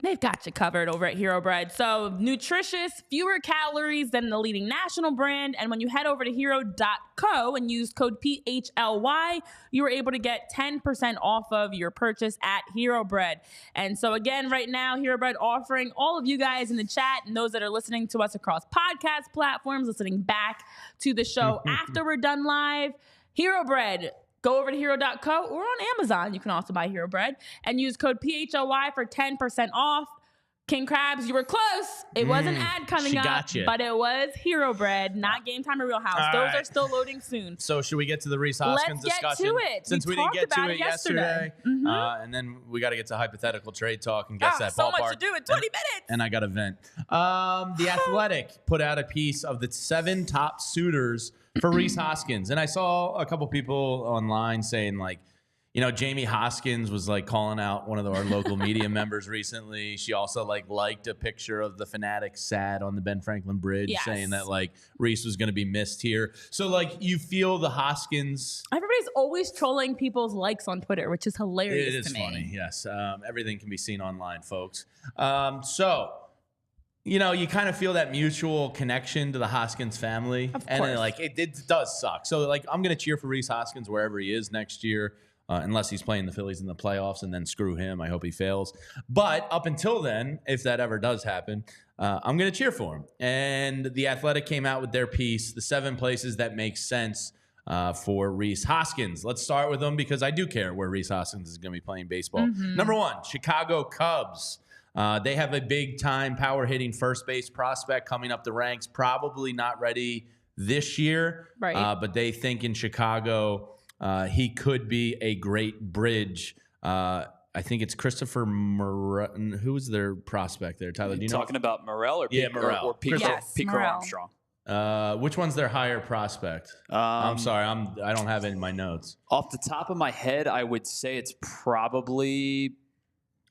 They've got you covered over at Hero Bread. So nutritious, fewer calories than the leading national brand. And when you head over to hero.co and use code PHLY, you are able to get 10% off of your purchase at Hero Bread. And so again, right now, Hero Bread offering all of you guys in the chat and those that are listening to us across podcast platforms, listening back to the show after we're done live, Hero Bread. Go over to hero.co or on Amazon. You can also buy Hero Bread and use code PHLY for 10% off. King Krabs, you were close. It was an ad coming up, but it was Hero Bread, not Game Time or Real House. Those are still loading soon. So should we get to the Rhys Hoskins discussion? Let's get to it. Since we didn't get to it yesterday. And then we got to get to hypothetical trade talk and guess that so ballpark. much to do in 20 minutes. And I got a vent. The Athletic put out a piece of the 7 top suitors for Rhys Hoskins. And I saw a couple people online saying, like, Jamie Hoskins was like calling out one of our local media members recently. She also liked a picture of the Fanatics sad on the Ben Franklin Bridge, saying that Rhys was going to be missed here. So you feel the Hoskins. Everybody's always trolling people's likes on Twitter, which is hilarious. It is to me. funny, yes. Everything can be seen online, folks. You kind of feel that mutual connection to the Hoskins family, and it does suck. So I'm going to cheer for Rhys Hoskins wherever he is next year. Unless he's playing the Phillies in the playoffs, and then screw him. I hope he fails. But up until then, if that ever does happen, I'm going to cheer for him. And The Athletic came out with their piece, the 7 places that make sense for Rhys Hoskins. Let's start with them because I do care where Rhys Hoskins is going to be playing baseball. Number 1, Chicago Cubs. They have a big-time power-hitting first base prospect coming up the ranks, probably not ready this year. Right. But they think in Chicago – he could be a great bridge. I think it's Christopher Morel. Who was their prospect there? Tyler, do you know? Talking about Morel or Morel. Or Pico, Yes, Pico Morel. Armstrong? Which one's their higher prospect? I'm sorry, I don't have it in my notes. Off the top of my head, I would say it's probably.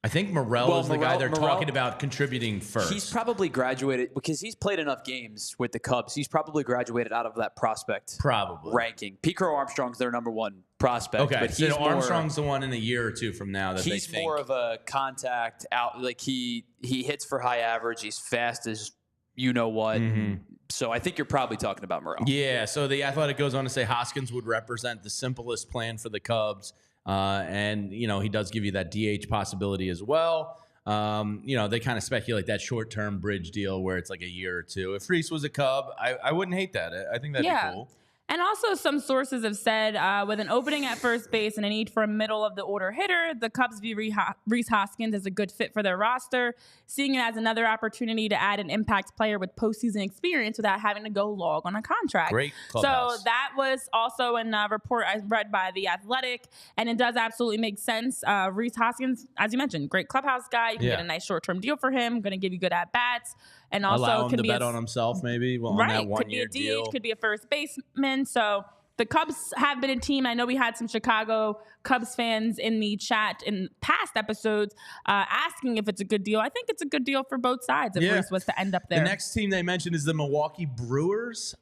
I think Morel is the guy they're talking about contributing first. He's probably graduated because he's played enough games with the Cubs. He's probably graduated out of that prospect ranking. Pico Armstrong's their number 1 prospect. Okay, but he's Armstrong's the one in a year or two from now that they think. He's more of a contact out. He hits for high average. He's fast as you know what. So I think you're probably talking about Morel. Yeah, so The Athletic goes on to say Hoskins would represent the simplest plan for the Cubs. And he does give you that DH possibility as well. They kind of speculate that short-term bridge deal where it's a year or two. If Rhys was a Cub, I wouldn't hate that. I think that'd be cool. And also some sources have said with an opening at first base and a need for a middle-of-the-order hitter, the Cubs view Rhys Hoskins as a good fit for their roster, seeing it as another opportunity to add an impact player with postseason experience without having to go log on a contract. Great clubhouse. So that was also in a report I read by The Athletic, and it does absolutely make sense. Rhys Hoskins, as you mentioned, great clubhouse guy. You can get a nice short-term deal for him, going to give you good at-bats. And also allow him to bet on himself, maybe. On that 1 year deal. Could be a first baseman. So the Cubs have been a team. I know we had some Chicago Cubs fans in the chat in past episodes asking if it's a good deal. I think it's a good deal for both sides if Rhys was to end up there. The next team they mentioned is the Milwaukee Brewers.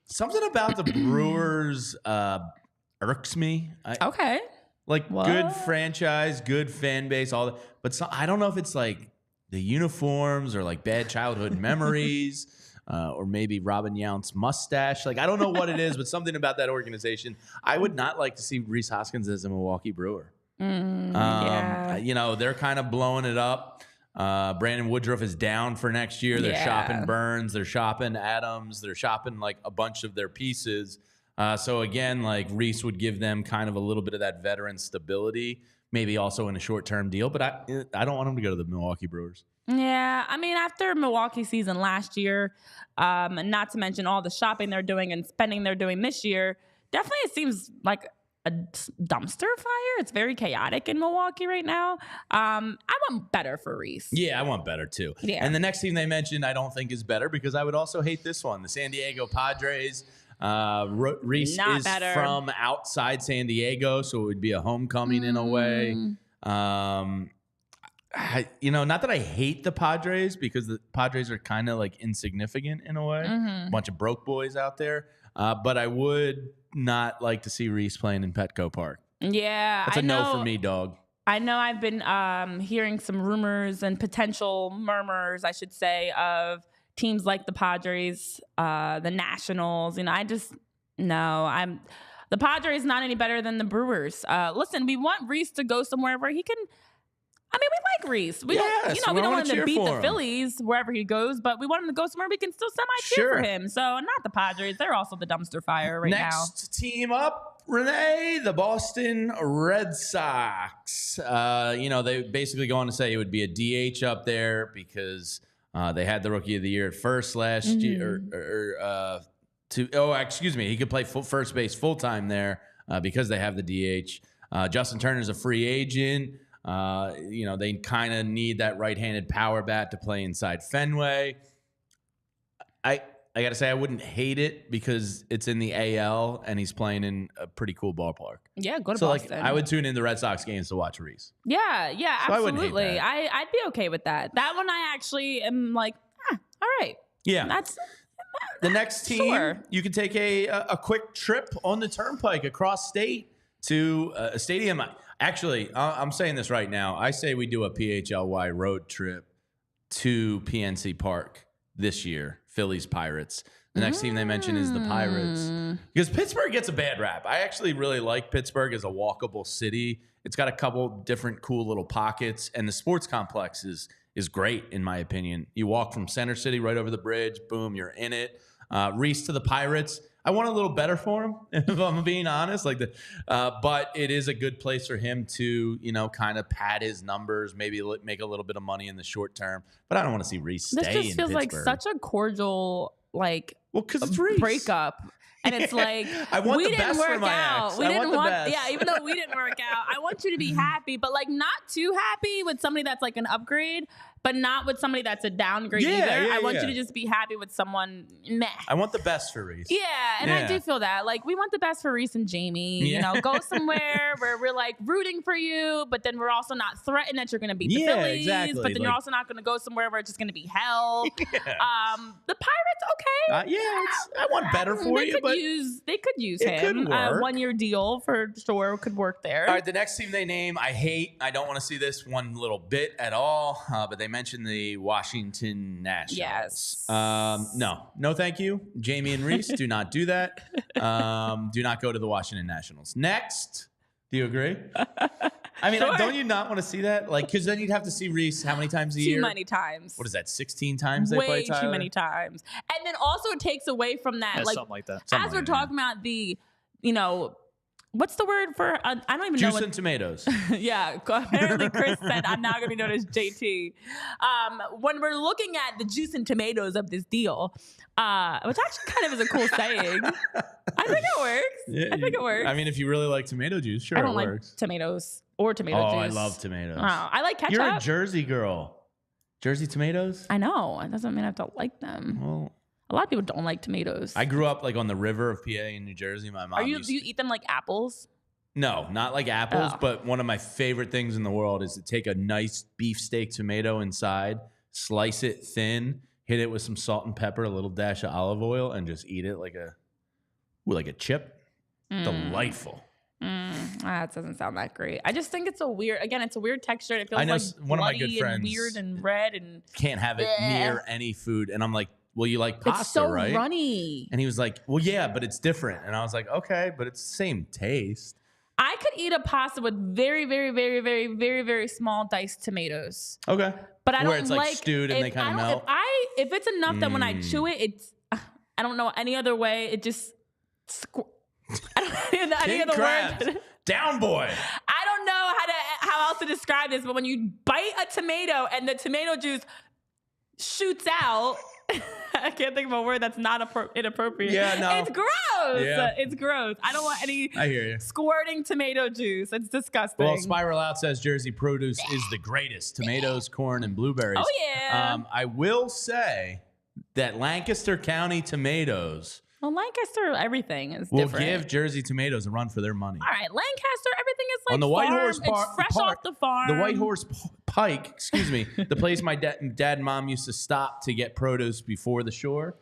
Something about the Brewers irks me. Okay. Good franchise, good fan base, all that. But I don't know if it's the uniforms or bad childhood memories or maybe Robin Yount's mustache. I don't know what it is, but something about that organization. I would not like to see Rhys Hoskins as a Milwaukee Brewer. They're kind of blowing it up. Brandon Woodruff is down for next year. They're shopping Burns. They're shopping Adams. They're shopping a bunch of their pieces. So again, Rhys would give them kind of a little bit of that veteran stability. Maybe also in a short-term deal, but I don't want him to go to the Milwaukee Brewers. Yeah, I mean, after Milwaukee season last year, and not to mention all the shopping they're doing and spending they're doing this year, definitely it seems like a dumpster fire. It's very chaotic in Milwaukee right now. I want better for Rhys. Yeah, I want better too. Yeah. And the next team they mentioned I don't think is better because I would also hate this one, the San Diego Padres. Rhys is from outside San Diego, so it would be a homecoming in a way. Not that I hate the Padres because the Padres are kind of insignificant in a way. A bunch of broke boys out there. But I would not like to see Rhys playing in Petco Park. Yeah, that's a no for me, dog. I know I've been hearing some rumors and potential murmurs, I should say, of teams like the Padres, the Nationals. The Padres not any better than the Brewers. Listen, we want Rhys to go somewhere where he can. I mean, we like Rhys. We don't want him to beat the Phillies wherever he goes, but we want him to go somewhere we can still semi-cheer for him. So not the Padres. They're also the dumpster fire right now. Next team up, Renee, the Boston Red Sox. They basically go on to say it would be a DH up there because they had the Rookie of the Year at first last year. He could play first base full-time there because they have the DH. Justin Turner's a free agent. They kind of need that right-handed power bat to play inside Fenway. I got to say, I wouldn't hate it because it's in the AL and he's playing in a pretty cool ballpark. Yeah, go to so Boston. Like, I would tune in the Red Sox games to watch Rhys. Yeah, So absolutely. I'd be okay with that. That one I actually am like, all right. Yeah. That's the next team. Sure. You could take a quick trip on the turnpike across state to a stadium. Actually, I'm saying this right now. I say we do a PHLY road trip to PNC Park this year. Phillies Pirates. The next team they mention is the Pirates. Because Pittsburgh gets a bad rap. I actually really like Pittsburgh as a walkable city. It's got a couple different cool little pockets, and the sports complex is great, in my opinion. You walk from Center City right over the bridge, boom, you're in it. Rhys to the Pirates. I want a little better for him, if I'm being honest. But it is a good place for him to, kind of pad his numbers, maybe make a little bit of money in the short term. But I don't want to see Rhys stay in Pittsburgh. This just feels like such a cordial, because it's Rhys. Breakup. And it's like, I want we the didn't best work for my out. ex. We didn't want, best. yeah, even though we didn't work out, I want you to be happy, but not too happy with somebody that's like an upgrade, but not with somebody that's a downgrade either. I want you to just be happy with someone meh. I want the best for Rhys. Yeah, and I do feel that. We want the best for Rhys and Jamie. Go somewhere where we're rooting for you, but then we're also not threatened that you're going to beat the Phillies. Exactly. But then you're also not going to go somewhere where it's just going to be hell. The Pirates, okay. I want better for you, but they could use him. 1-year deal for sure could work there. All right, the next team they name, I hate. I don't want to see this one little bit at all. But they mentioned the Washington Nationals. Yes. No, thank you. Jamie and Rhys, do not do that. Do not go to the Washington Nationals. Next, do you agree? I mean, Sure. Don't you not want to see that? Because then you'd have to see Rhys how many times a year? Too many times. What is that, 16 times they play Way Tyler? too many times. And then also it takes away from that. Something like that. As we're talking about the, what's the word for, I don't even know. Juice and tomatoes. Yeah. Apparently Chris said, I'm now going to be known as JT. When we're looking at the juice and tomatoes of this deal, which actually kind of is a cool saying. I think it works. Yeah, I think it works. I mean, if you really like tomato juice, sure, I don't it works. like tomatoes or tomato juice. Oh, I love tomatoes. I like ketchup. You're a Jersey girl. Jersey tomatoes? I know. It doesn't mean I have to like them. Well, a lot of people don't like tomatoes. I grew up on the river of PA in New Jersey. My mom do you eat them like apples? No, not like apples, but one of my favorite things in the world is to take a nice beefsteak tomato inside, slice it thin, hit it with some salt and pepper, a little dash of olive oil, and just eat it like a chip. Delightful. That doesn't sound that great. I just think it's a weird texture. It feels I know one of my good friends and weird and red and can't have it near any food. And I'm like, well, you like pasta, it's so right? runny. And he was like, well, yeah, but it's different. And I was like, okay, but it's the same taste. I could eat a pasta with very, very, very, very, very, very small diced tomatoes. Okay. But I don't where it's like stewed and they kind of melt. If it's enough that when I chew it, it's I don't know any other way. It just I don't know any other word. Down boy. I don't know how else to describe this, but when you bite a tomato and the tomato juice shoots out, I can't think of a word that's not inappropriate. Yeah, no. It's gross. Yeah. It's gross. I don't want any I hear you. squirting tomato juice. It's disgusting. Well, Spiral Out says Jersey produce is the greatest. Tomatoes, corn, and blueberries. Oh, yeah. I will say that Lancaster County tomatoes Well, Lancaster, everything is will different. give Jersey tomatoes a run for their money. All right, Lancaster, everything is like On the White farm. Horse It's fresh off the farm. The White Horse Pike, excuse me, the place my dad and mom used to stop to get produce before the shore.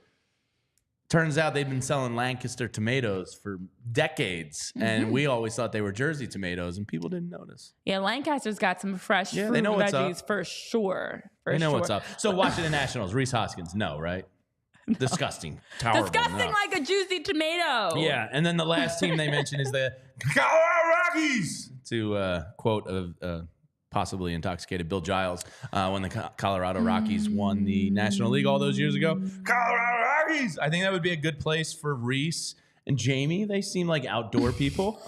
Turns out they've been selling Lancaster tomatoes for decades, and we always thought they were Jersey tomatoes, and people didn't notice. Yeah, Lancaster's got some fresh fruit they know what's veggies up. for sure. They know what's up. So Washington Nationals, Rhys Hoskins, no, right? No. Disgusting. Terrible. Disgusting like a juicy tomato. Yeah, and then the last team they mentioned is the Colorado Rockies, to quote a possibly intoxicated Bill Giles when the Colorado Rockies won the National League all those years ago. Colorado Rockies! I think that would be a good place for Rhys and Jamie. They seem like outdoor people.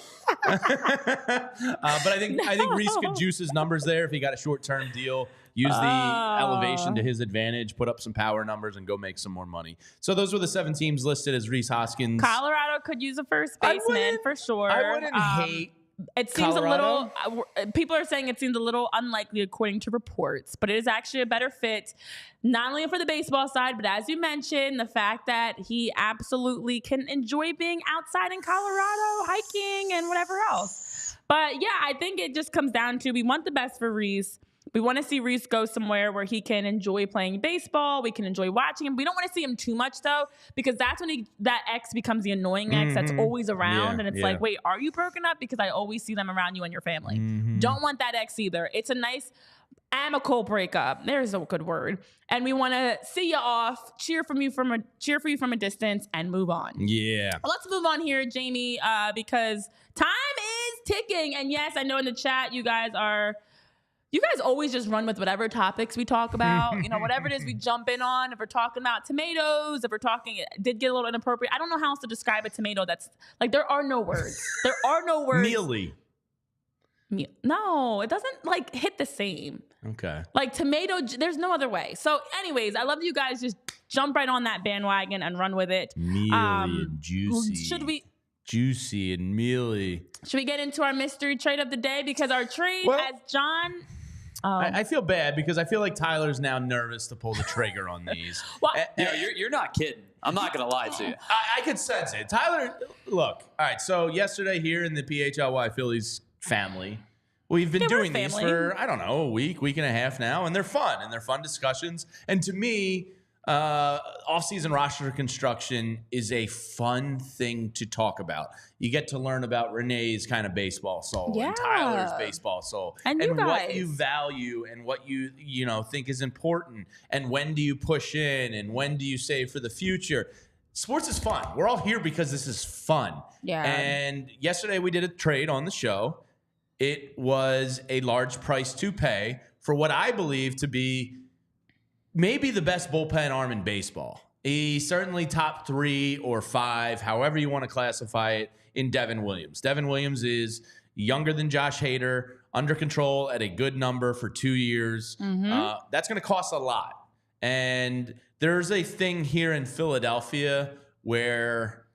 But I think Rhys could juice his numbers there if he got a short-term deal. Use the elevation to his advantage, put up some power numbers, and go make some more money. So those were the 7 teams listed as Rhys Hoskins. Colorado could use a first baseman for sure. I wouldn't hate It seems Colorado? a little, people are saying it seems a little unlikely according to reports, but it is actually a better fit, not only for the baseball side, but as you mentioned, the fact that he absolutely can enjoy being outside in Colorado, hiking and whatever else. But yeah, I think it just comes down to, we want the best for Rhys. We want to see Rhys go somewhere where he can enjoy playing baseball. We can enjoy watching him. We don't want to see him too much, though, because that's when that ex becomes the annoying ex that's always around. And it's like, wait, are you broken up? Because I always see them around you and your family. Don't want that ex either. It's a nice amicable breakup. There's a good word. And we want to see you off, cheer for you from a distance, and move on. Yeah. Well, let's move on here, Jamie, because time is ticking. And yes, I know in the chat you guys always just run with whatever topics we talk about. Whatever it is we jump in on. If we're talking about tomatoes, if we're talking, it did get a little inappropriate. I don't know how else to describe a tomato that's like, there are no words. There are no words. Mealy. No, it doesn't like hit the same. Okay. Like tomato, there's no other way. So anyways, I love you guys just jump right on that bandwagon and run with it. Mealy and juicy. Juicy and mealy. Should we get into our mystery trade of the day? Because our trade, as John... I feel bad because I feel like Tyler's now nervous to pull the trigger on these. You're not kidding. I'm not going to lie to you. I could sense it. Tyler, look. All right, so yesterday here in the PHLY Phillies family, we've been doing these for, I don't know, a week and a half now, and they're fun. And they're fun discussions. And to me, off-season roster construction is a fun thing to talk about. You get to learn about Renee's kind of baseball soul and Tyler's baseball soul and what you value and what you think is important, and when do you push in and when do you save for the future. Sports is fun. We're all here because this is fun. Yeah. And yesterday we did a trade on the show. It was a large price to pay for what I believe to be maybe the best bullpen arm in baseball. He's certainly top 3 or 5, however you want to classify it, in Devin Williams. Devin Williams is younger than Josh Hader, under control at a good number for 2 years. That's going to cost a lot. And there's a thing here in Philadelphia where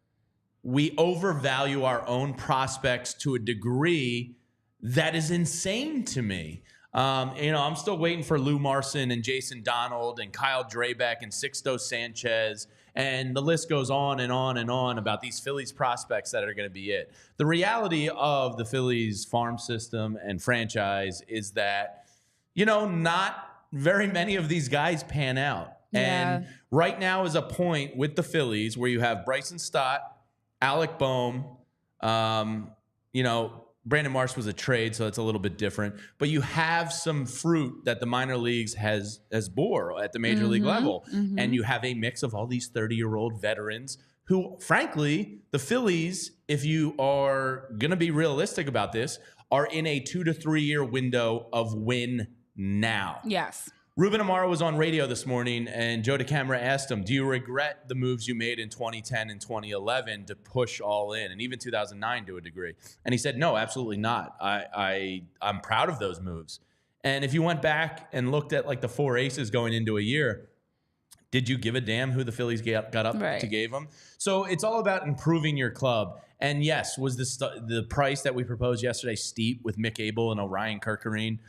we overvalue our own prospects to a degree that is insane to me. I'm still waiting for Lou Marson and Jason Donald and Kyle Drabeck and Sixto Sanchez, and the list goes on and on and on about these Phillies prospects that are going to be it. The reality of the Phillies farm system and franchise is that, not very many of these guys pan out. Yeah. And right now is a point with the Phillies where you have Bryson Stott, Alec Boehm, Brandon Marsh was a trade, so it's a little bit different. But you have some fruit that the minor leagues has bore at the major league level. And you have a mix of all these 30-year-old veterans who, frankly, the Phillies, if you are going to be realistic about this, are in a 2 to 3 year window of win now. Yes. Ruben Amaro was on radio this morning, and Joe DeCamara asked him, do you regret the moves you made in 2010 and 2011 to push all in, and even 2009 to a degree? And he said, no, absolutely not. I'm proud of those moves. And if you went back and looked at like the 4 aces going into a year, did you give a damn who the Phillies got up to give them? So it's all about improving your club. And yes, was the price that we proposed yesterday steep with Mick Abel and Orion Kerkerine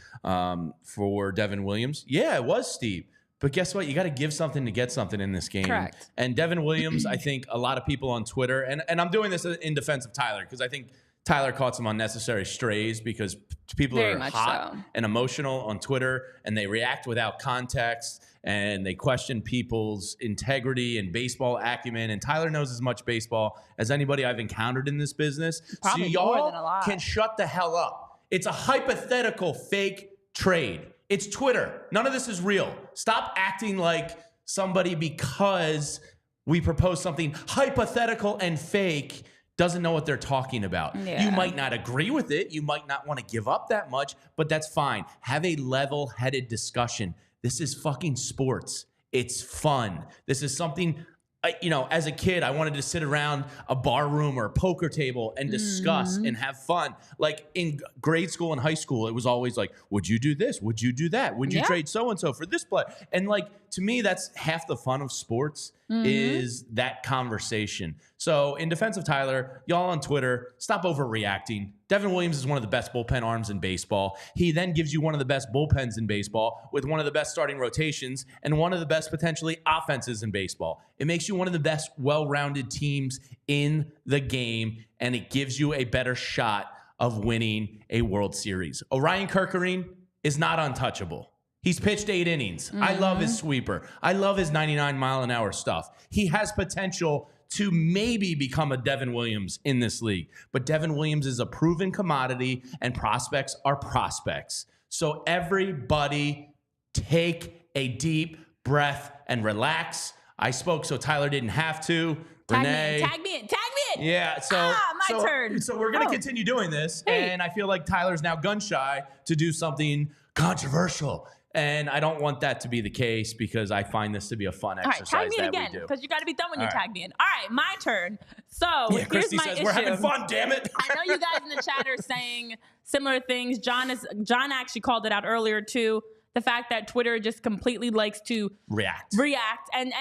for Devin Williams? Yeah, it was steep. But guess what? You got to give something to get something in this game. Correct. And Devin Williams, I think a lot of people on Twitter, and I'm doing this in defense of Tyler, because I think Tyler caught some unnecessary strays because people are hot and emotional on Twitter, and they react without context, and they question people's integrity and baseball acumen. And Tyler knows as much baseball as anybody I've encountered in this business. Probably so more y'all than a lot. can shut the hell up. It's a hypothetical fake trade. It's Twitter. None of this is real. Stop acting like somebody, because we propose something hypothetical and fake, doesn't know what they're talking about. Yeah. You might not agree with it. You might not want to give up that much, but that's fine. Have a level-headed discussion. This is fucking sports. It's fun. This is something, as a kid, I wanted to sit around a bar room or a poker table and discuss and have fun. Like in grade school and high school, it was always like, would you do this? Would you do that? Would you trade so-and-so for this play? And like, to me, that's half the fun of sports is that conversation. So in defense of Tyler, y'all on Twitter, stop overreacting. Devin Williams is one of the best bullpen arms in baseball. He then gives you one of the best bullpens in baseball with one of the best starting rotations and one of the best potentially offenses in baseball. It makes you one of the best well-rounded teams in the game, and it gives you a better shot of winning a World Series. Orion Kerkering is not untouchable. He's pitched 8 innings. I love his sweeper. I love his 99-mile-an-hour stuff. He has potential to maybe become a Devin Williams in this league. But Devin Williams is a proven commodity, and prospects are prospects. So everybody take a deep breath and relax. I spoke so Tyler didn't have to. Renee. Tag me in. Yeah, so my turn. So we're going to continue doing this, and I feel like Tyler's now gun shy to do something controversial. And I don't want that to be the case because I find this to be a fun exercise. All right, tag me in again because you got to be done when you tag me in. All right, my turn. So here's Christy my says issue. we're having fun, damn it. I know you guys in the chat are saying similar things. John actually called it out earlier too. The fact that Twitter just completely likes to react, and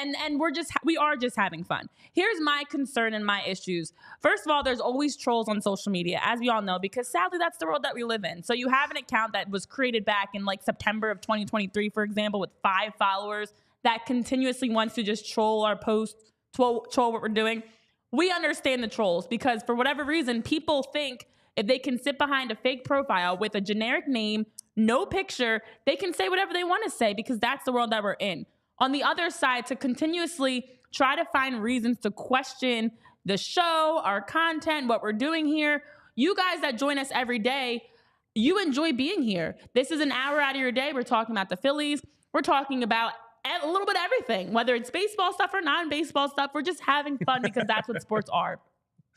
we are just having fun. Here's my concern and my issues. First of all, there's always trolls on social media, as we all know, because sadly that's the world that we live in. So you have an account that was created back in like September of 2023, for example, with 5 followers that continuously wants to just troll our posts, troll what we're doing. We understand the trolls because for whatever reason, people think if they can sit behind a fake profile with a generic name, no picture, they can say whatever they want to say because that's the world that we're in. On the other side, to continuously try to find reasons to question the show, our content, what we're doing here. You guys that join us every day, you enjoy being here. This is an hour out of your day. We're talking about the Phillies. We're talking about a little bit of everything, whether it's baseball stuff or non-baseball stuff. We're just having fun because that's what sports are.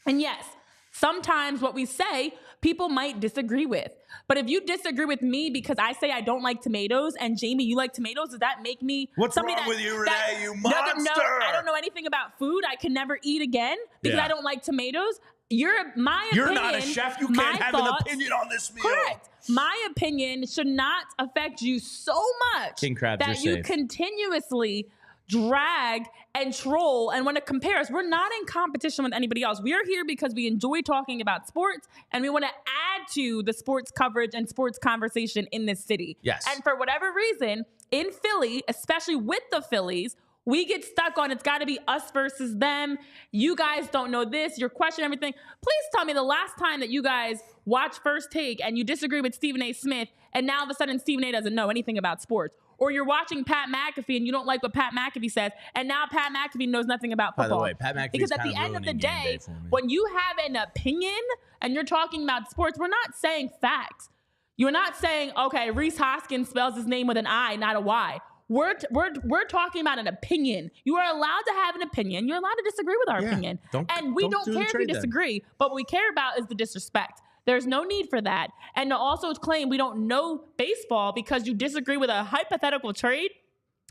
And yes, sometimes what we say, people might disagree with. But if you disagree with me because I say I don't like tomatoes and Jamie, you like tomatoes, does that make me What's wrong with you, Renee, you monster? I don't know anything about food. I can never eat again because I don't like tomatoes. You're not a chef. You can't have an opinion on this meal. Correct. My opinion should not affect you so much King Crabs, that you continuously drag and troll and want to compare us. We're not in competition with anybody else. We are here because we enjoy talking about sports and we want to add to the sports coverage and sports conversation in this city. Yes. And for whatever reason, in Philly, especially with the Phillies, we get stuck on it's got to be us versus them. You guys don't know this. You're questioning everything. Please tell me the last time that you guys watched First Take and you disagree with Stephen A. Smith and now all of a sudden Stephen A. doesn't know anything about sports. Or you're watching Pat McAfee and you don't like what Pat McAfee says, and now Pat McAfee knows nothing about football. By the way, Pat McAfee because at the end of the day, when you have an opinion and you're talking about sports, we're not saying facts. You're not saying, okay, Rhys Hoskins spells his name with an I, not a Y. We're talking about an opinion. You are allowed to have an opinion. You're allowed to disagree with our opinion. And we don't care if you disagree, but what we care about is the disrespect. There's no need for that. And to also claim we don't know baseball because you disagree with a hypothetical trade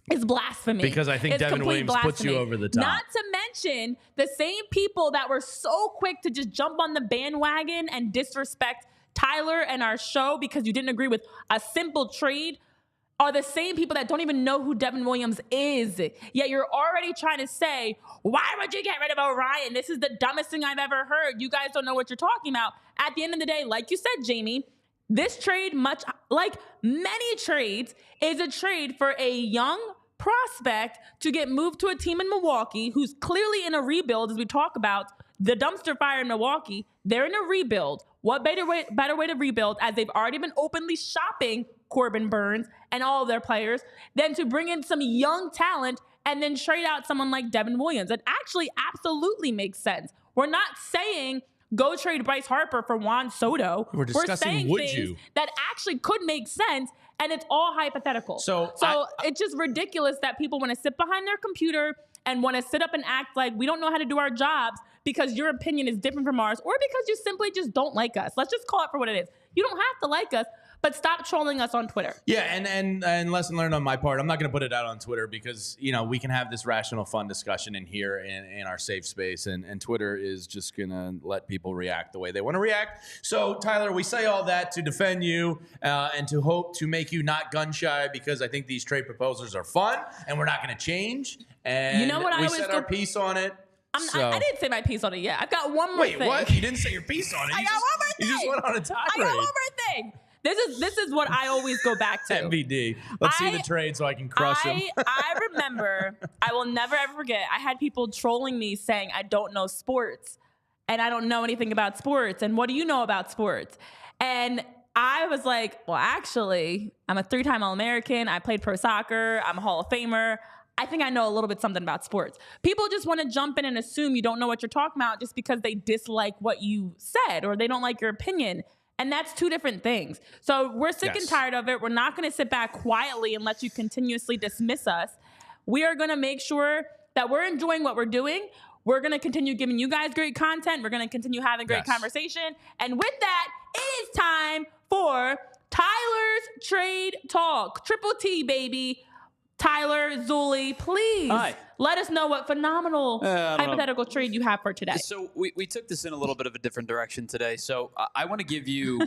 is blasphemy. Because I think Devin Williams puts you over the top. Not to mention the same people that were so quick to just jump on the bandwagon and disrespect Tyler and our show because you didn't agree with a simple trade are the same people that don't even know who Devin Williams is. Yet you're already trying to say, why would you get rid of Orion? This is the dumbest thing I've ever heard. You guys don't know what you're talking about. At the end of the day, like you said, Jamie, this trade, much like many trades, is a trade for a young prospect to get moved to a team in Milwaukee who's clearly in a rebuild, as we talk about the dumpster fire in Milwaukee. They're in a rebuild. What better way to rebuild, as they've already been openly shopping Corbin Burns and all of their players, than to bring in some young talent and then trade out someone like Devin Williams. It actually absolutely makes sense. We're not saying go trade Bryce Harper for Juan Soto. We're discussing saying things that actually could make sense, and it's all hypothetical. So it's just ridiculous that people want to sit behind their computer and want to sit up and act like we don't know how to do our jobs because your opinion is different from ours, or because you simply just don't like us. Let's just call it for what it is. You don't have to like us, but stop trolling us on Twitter. Yeah, and lesson learned on my part. I'm not going to put it out on Twitter because, we can have this rational, fun discussion in here in our safe space, and Twitter is just going to let people react the way they want to react. So, Tyler, we say all that to defend you and to hope to make you not gun shy, because I think these trade proposals are fun and we're not going to change. And you know what, we said our piece on it. I didn't say my piece on it yet. I've got one more thing. Wait, what? You didn't say your piece on it. I got one more thing. You just went on a tirade. I got one more thing. This is what I always go back to. MVD. Let's see the trade so I can crush him. I remember, I will never ever forget, I had people trolling me saying I don't know sports and I don't know anything about sports. And what do you know about sports? And I was like, well, actually, I'm a 3-time All-American. I played pro soccer. I'm a Hall of Famer. I think I know a little bit something about sports. People just want to jump in and assume you don't know what you're talking about just because they dislike what you said or they don't like your opinion. And that's two different things. So we're sick and tired of it. We're not going to sit back quietly and let you continuously dismiss us. We are going to make sure that we're enjoying what we're doing. We're going to continue giving you guys great content. We're going to continue having great conversation. And with that, it is time for Tyler's Trade Talk. Triple T, baby. Tyler Zulli, please let us know what phenomenal hypothetical trade you have for today. So we took this in a little bit of a different direction today. So I want to give you,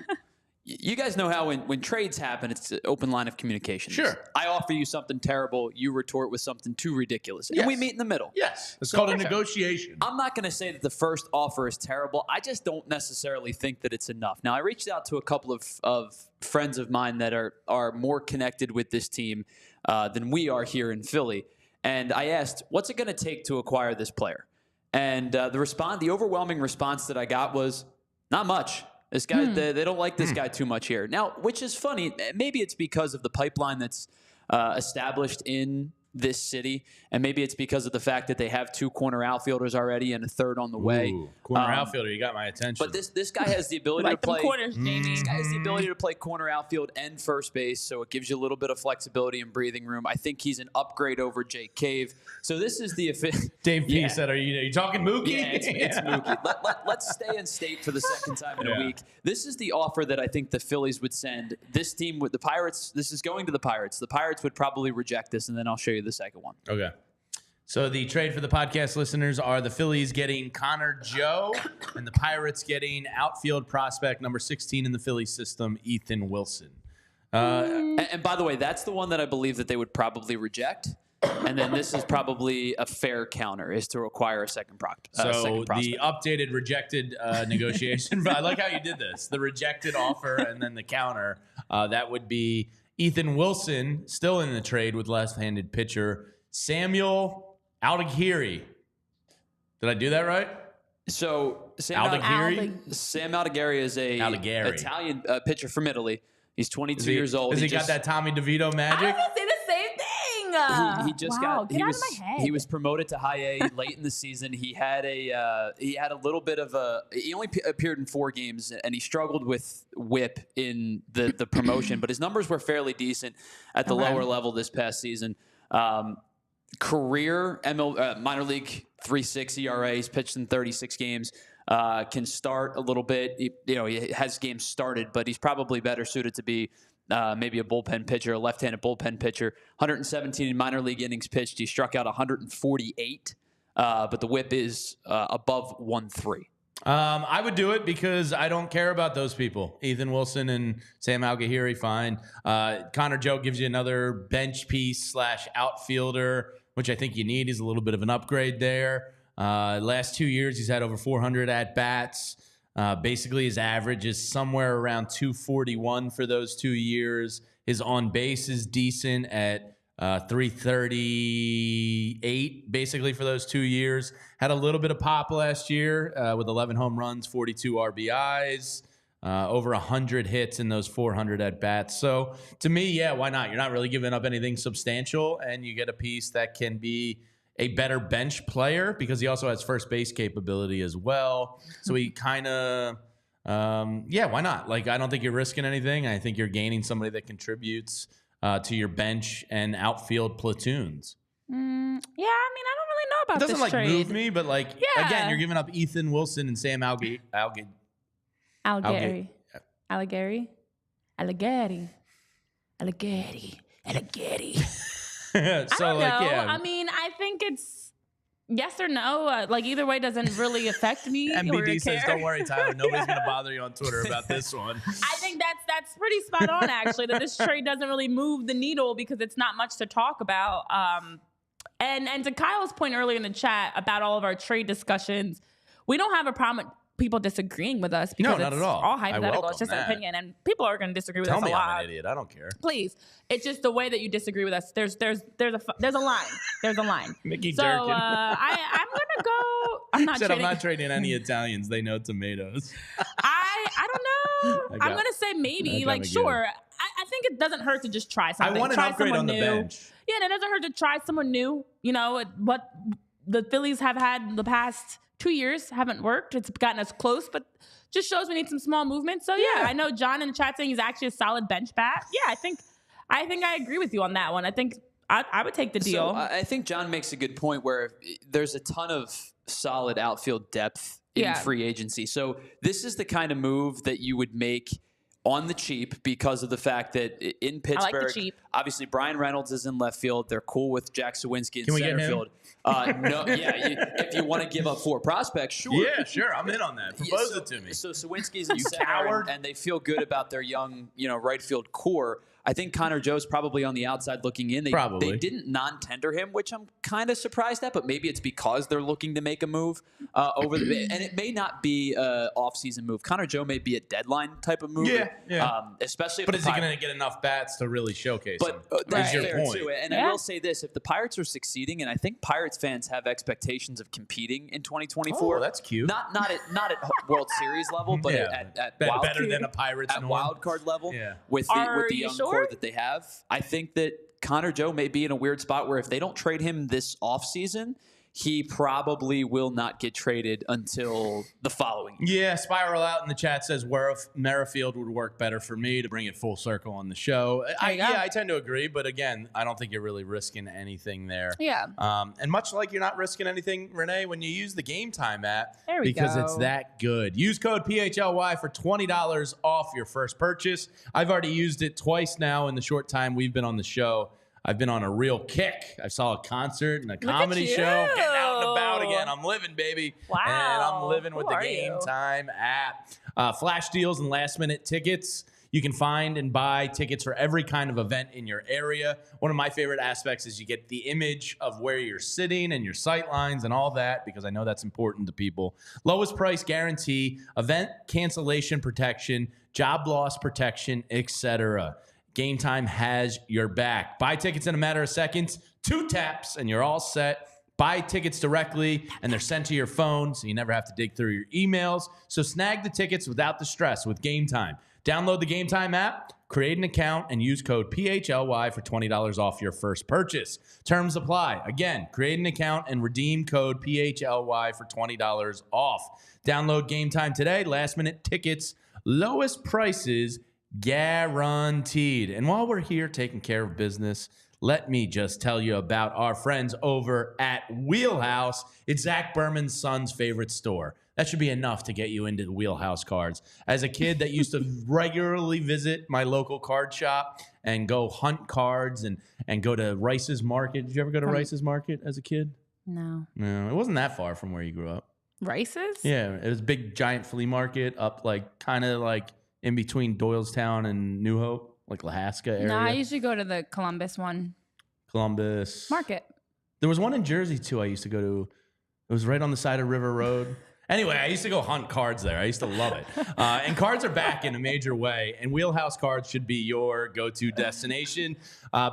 you guys know how when trades happen, it's an open line of communication. Sure. I offer you something terrible. You retort with something too ridiculous. And we meet in the middle. Yes. It's called a negotiation. I'm not going to say that the first offer is terrible. I just don't necessarily think that it's enough. Now, I reached out to a couple of friends of mine that are more connected with this team than we are here in Philly. And I asked, what's it going to take to acquire this player? And the overwhelming response that I got was, not much. This guy, they don't like this guy too much here. Now, which is funny. Maybe it's because of the pipeline that's established in this city, and maybe it's because of the fact that they have 2 corner outfielders already and a third on the way. Corner outfielder, you got my attention. But this guy has the ability to play. This guy has the ability to play corner outfield and first base, so it gives you a little bit of flexibility and breathing room. I think he's an upgrade over Jake Cave. So this is the Dave P said, "Are you talking Mookie?" Yeah, it's Mookie. Let's stay in state for the second time in a week. This is the offer that I think the Phillies would send. This team with the Pirates. This is going to the Pirates. The Pirates would probably reject this, and then I'll show you the second one. Okay. So the trade for the podcast listeners are the Phillies getting Connor Joe and the Pirates getting outfield prospect number 16 in the Phillies system, Ethan Wilson. And by the way, that's the one that I believe that they would probably reject. And then this is probably a fair counter, is to acquire a second prospect. The updated rejected negotiation. I like how you did this. The rejected offer and then the counter. That would be Ethan Wilson, still in the trade with left-handed pitcher Samuel Aldigueri. Did I do that right? So Sam Aldigueri is a Italian pitcher from Italy. He's 22 years old. Has he got that Tommy DeVito magic? I was going to say the same thing. He just get out of my head. He was promoted to high A late in the season. He had a little bit of he only appeared in 4 games, and he struggled with whip in the promotion, but his numbers were fairly decent at the lower level this past season. Career minor league 3.6 ERA. He's pitched in 36 games. Can start a little bit. He has games started, but he's probably better suited to be maybe a bullpen pitcher, a left-handed bullpen pitcher. 117 minor league innings pitched. He struck out 148, but the whip is above 1.3. I would do it because I don't care about those people. Ethan Wilson and Sam Aldigueri, fine. Connor Joe gives you another bench piece / outfielder, which I think you need. He's a little bit of an upgrade there. Last 2 years, he's had over 400 at-bats. Basically, his average is somewhere around 241 for those 2 years. His on-base is decent at 338, basically, for those 2 years. Had a little bit of pop last year with 11 home runs, 42 RBIs, over 100 hits in those 400 at-bats. So, to me, why not? You're not really giving up anything substantial, and you get a piece that can be a better bench player because he also has first base capability as well. So he kind of, why not? Like, I don't think you're risking anything. I think you're gaining somebody that contributes to your bench and outfield platoons. I mean, I don't really know about this trade. It doesn't move me, but again, you're giving up Ethan Wilson and Sam Aldigueri. Allighetti. So, I don't know. yeah. I mean, I think it's yes or no. Like either way doesn't really affect me. MBD says, "Don't worry, Tyler. Nobody's gonna bother you on Twitter about this one." I think that's pretty spot on, actually. That this trade doesn't really move the needle because it's not much to talk about. And to Kyle's point earlier in the chat about all of our trade discussions, we don't have a problem with people disagreeing with us because not it's at all. hypothetical. It's just an opinion, and people are going to disagree with Tell us a me lot. I'm an idiot. I don't care. Please, it's just the way that you disagree with us. There's a line. There's a line. Mickey so Durkin. I'm gonna go. I'm not. I'm not trading any Italians. They know tomatoes. I don't know. I'm gonna say maybe. Like sure. I think it doesn't hurt to just try something. I want an upgrade on the bench. Yeah, and it doesn't hurt to try someone new. You know what the Phillies have had the past 2 years haven't worked. It's gotten us close, but just shows we need some small movement. So yeah, I know John in the chat saying he's actually a solid bench bat. Yeah, I think I agree with you on that one. I think I would take the deal. So I think John makes a good point where there's a ton of solid outfield depth in free agency. So this is the kind of move that you would make on the cheap because of the fact that in Pittsburgh, obviously Brian Reynolds is in left field. They're cool with Jack Sawinski in center field. No, if you want to give up 4 prospects, sure. Yeah, sure. I'm in on that. Propose it to me. So Sawinski's in center, and they feel good about their young, right field core. I think Connor Joe's probably on the outside looking in. They didn't non-tender him, which I'm kind of surprised at, but maybe it's because they're looking to make a move and it may not be an off-season move. Connor Joe may be a deadline type of move. Especially. But is he going to get enough bats to really showcase him? That's your point. Too. And I will say this: if the Pirates are succeeding, and I think Pirates fans have expectations of competing in 2024. Oh, that's cute. Not at World Series level, but at better than a Pirates at wild card level with the young core that they have. I think that Connor Joe may be in a weird spot where if they don't trade him this offseason, he probably will not get traded until the following year. Yeah, Spiral Out in the chat says Merrifield would work better for me to bring it full circle on the show. I tend to agree, but again, I don't think you're really risking anything there. Yeah. And much like you're not risking anything, Renee, when you use the Game Time app, because go. it's that good. Use code PHLY for $20 off your first purchase. I've already used it twice now in the short time we've been on the show. I've been on a real kick. I saw a concert and a comedy show. Getting out and about again. I'm living, baby. Wow. And I'm living with the Game Time app. Flash deals and last-minute tickets. You can find and buy tickets for every kind of event in your area. One of my favorite aspects is you get the image of where you're sitting and your sight lines and all that, because I know that's important to people. Lowest price guarantee, event cancellation protection, job loss protection, etc. Game Time has your back. Buy tickets in a matter of seconds, 2 taps, and you're all set. Buy tickets directly, and they're sent to your phone, so you never have to dig through your emails. So snag the tickets without the stress with Game Time. Download the Game Time app, create an account, and use code PHLY for $20 off your first purchase. Terms apply. Again, create an account and redeem code PHLY for $20 off. Download Game Time today. Last-minute tickets, lowest prices guaranteed. And while we're here taking care of business, let me just tell you about our friends over at Wheelhouse. It's Zach Berman's son's favorite store. That should be enough to get you into the Wheelhouse cards. As a kid that used to regularly visit my local card shop and go hunt cards and go to Rice's Market. Did you ever go to Rice's Market as a kid? No. No, it wasn't that far from where you grew up. Rice's? Yeah, it was a big, giant flea market up kind of in between Doylestown and New Hope, Lahaska area. No, I usually go to the Columbus one. Columbus. Market. There was one in Jersey, too, I used to go to. It was right on the side of River Road. Anyway, I used to go hunt cards there. I used to love it. And cards are back in a major way. And Wheelhouse Cards should be your go-to destination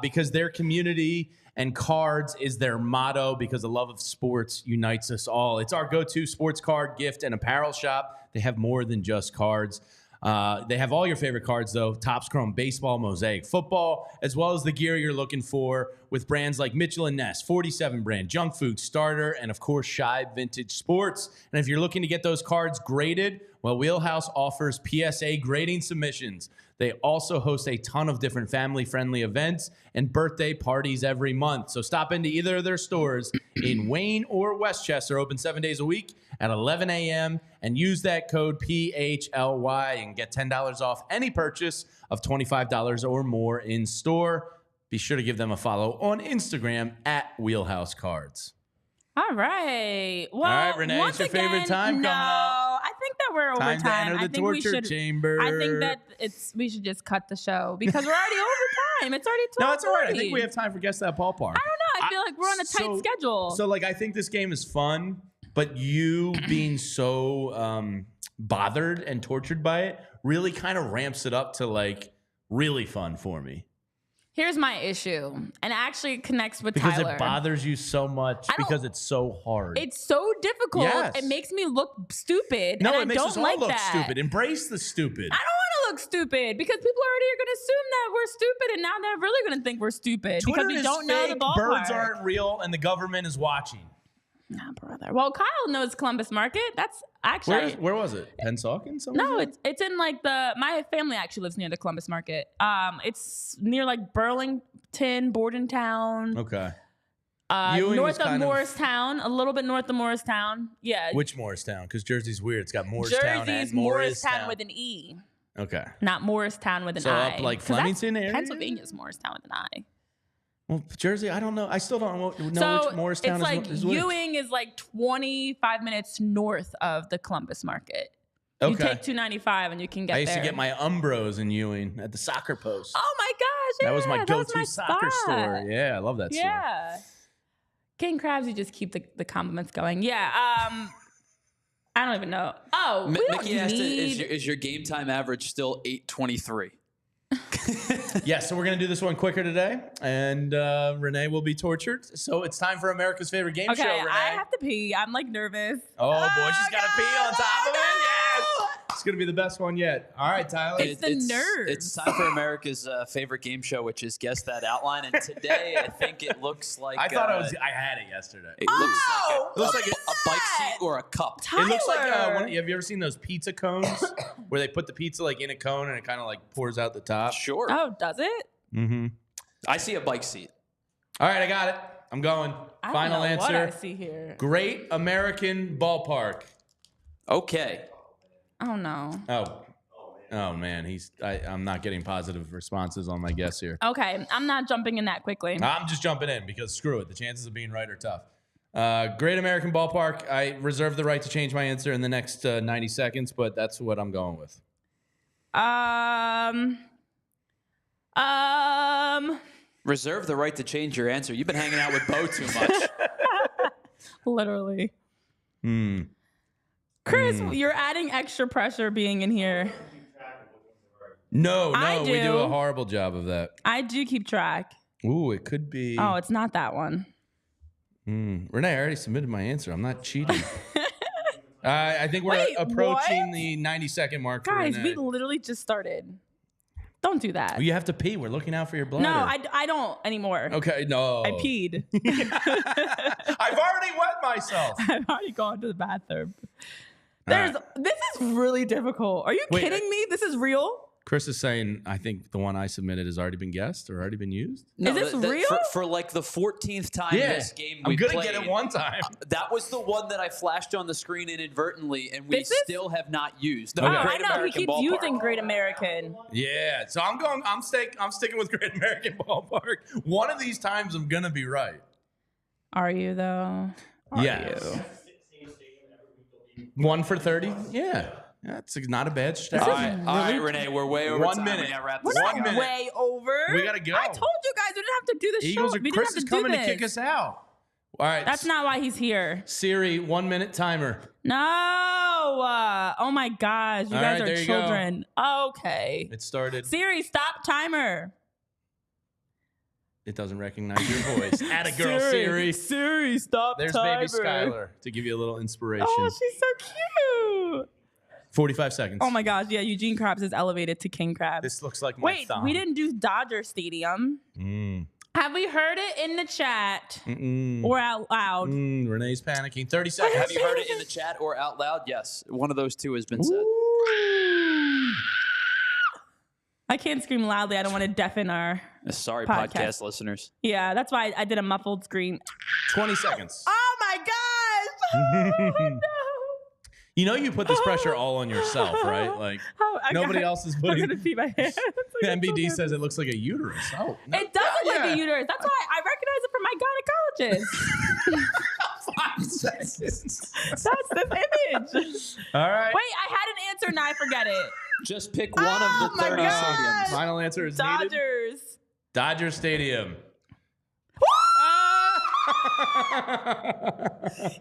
because their community and cards is their motto, because the love of sports unites us all. It's our go-to sports card, gift, and apparel shop. They have more than just cards. They have all your favorite cards, though. Topps Chrome Baseball, Mosaic Football, as well as the gear you're looking for with brands like Mitchell & Ness, 47 brand, Junk Food, Starter, and, of course, Shibe Vintage Sports. And if you're looking to get those cards graded Well, Wheelhouse offers PSA grading submissions. They also host a ton of different family-friendly events and birthday parties every month. So stop into either of their stores in Wayne or Westchester, open 7 days a week at 11 a.m. and use that code PHLY and get $10 off any purchase of $25 or more in store. Be sure to give them a follow on Instagram at Wheelhouse Cards. All right. Well, all right, Renee, it's your favorite time coming up. I think that we're over time. To enter the torture chamber. I think that we should just cut the show because we're already over time. It's already 12:40. No, it's all right. I think we have time for Guess That Ballpark. I don't know. I feel like we're on a tight schedule. So, I think this game is fun, but you being so bothered and tortured by it really kind of ramps it up to, really fun for me. Here's my issue, and it actually connects with because Tyler. It bothers you so much because it's so hard. It's so difficult. Yes. It makes me look stupid. No, and it makes us all like look that. stupid. Embrace the stupid. I don't want to look stupid because people already are going to assume that we're stupid, and now they're really going to think we're stupid Twitter because we don't know the ballpark. Birds aren't real, and the government is watching. Nah, brother. Well, Kyle knows Columbus Market. That's actually where was it? Pennsauken? No, it's in my family actually lives near the Columbus Market. It's near Burlington, Bordentown. Okay. North of Morristown, a little bit north of Morristown. Yeah. Which Morristown? Because Jersey's weird. It's got Morristown Jersey's Morristown with an E. Okay. Not Morristown with an So I. up Flemington area? Pennsylvania's Morristown with an I. Well, Jersey, I don't know. I still don't know which Morristown is which. Ewing is 25 minutes north of the Columbus Market. Okay. You take 295 and you can get there. I used to get my Umbros in Ewing at the soccer post. Oh my gosh, yeah. That was my go-to soccer store. Yeah, I love that store. Yeah. King Crabs, you just keep the compliments going. Yeah. I don't even know. Oh, Mickey asked, is your game time average still 8:23? Yeah, so we're going to do this one quicker today, and Renee will be tortured. So it's time for America's favorite game show, Renee. I have to pee. I'm nervous. Oh, boy, she's got to pee on top of it. Yes! It's going to be the best one yet. All right, Tyler. It's the nerves. It's time for America's favorite game show, which is Guess That Outline. And today, I think it looks like... I thought I had it yesterday. It looks like a bike seat or a cup. Tyler. It looks like... have you ever seen those pizza cones where they put the pizza in a cone and it kind of pours out the top? Sure. Oh, does it? Mm-hmm. I see a bike seat. All right, I got it. I'm going. Final answer. What I see here. Great American Ballpark. Okay. Oh no. Oh man, I'm not getting positive responses on my guess here. Okay, I'm not jumping in that quickly. I'm just jumping in because screw it. The chances of being right are tough. Great American Ballpark. I reserve the right to change my answer in the next 90 seconds, but that's what I'm going with. Reserve the right to change your answer. You've been hanging out with Bo too much. Literally. Chris, you're adding extra pressure being in here. No, we do a horrible job of that. I do keep track. Ooh, it could be. Oh, it's not that one. Renee, I already submitted my answer. I'm not cheating. I think we're approaching the 90-second mark. Guys, for we literally just started. Don't do that. Well, you have to pee. We're looking out for your bladder. No, I don't anymore. Okay, no. I peed. I've already wet myself. I've already gone to the bathroom. This is really difficult. Are you kidding me? This is real? Chris is saying, I think the one I submitted has already been guessed or already been used. No, is this real? For the 14th time this game we played. I'm going to get it one time. That was the one that I flashed on the screen inadvertently, and we still have not used. I know. He keeps using Great American. Yeah, so I'm sticking with Great American Ballpark. One of these times I'm going to be right. Are you, though? Yes. 1 for 30? Yeah. That's not a bad start. All right, Renee, we're way over 1 minute. We're not way over. We got to go. I told you guys we didn't have to do the Eagles show. Chris is coming to kick us out. All right. That's not why he's here. Siri, 1 minute timer. No. Oh, my gosh. You guys are children. Okay. It started. Siri, stop timer. It doesn't recognize your voice. Atta girl, Siri. Siri, stop There's timer. baby Skylar to give you a little inspiration. Oh, she's so cute. 45 seconds. Oh my gosh, yeah, Eugene Krabs is elevated to King Krabs. This looks like my thumb. We didn't do Dodger Stadium. Have we heard it in the chat or out loud? Renee's panicking. 30 seconds. Have you heard it in the chat or out loud? Yes. One of those two has been said. I can't scream loudly. I don't want to deafen our Sorry, podcast listeners. Yeah, that's why I did a muffled scream. 20 seconds. Oh, my gosh. Oh, no. You know you put this pressure all on yourself, right? Like nobody else is putting. I'm gonna see my hand. The MBD says it looks like a uterus. Oh, no. It does look like a uterus. That's why I recognize it from my gynecologist. 5 seconds. That's the image. All right. Wait, I had an answer. Now I forget it. Just pick one of the 30 stadiums. Final answer is Dodgers. needed. Dodger Stadium.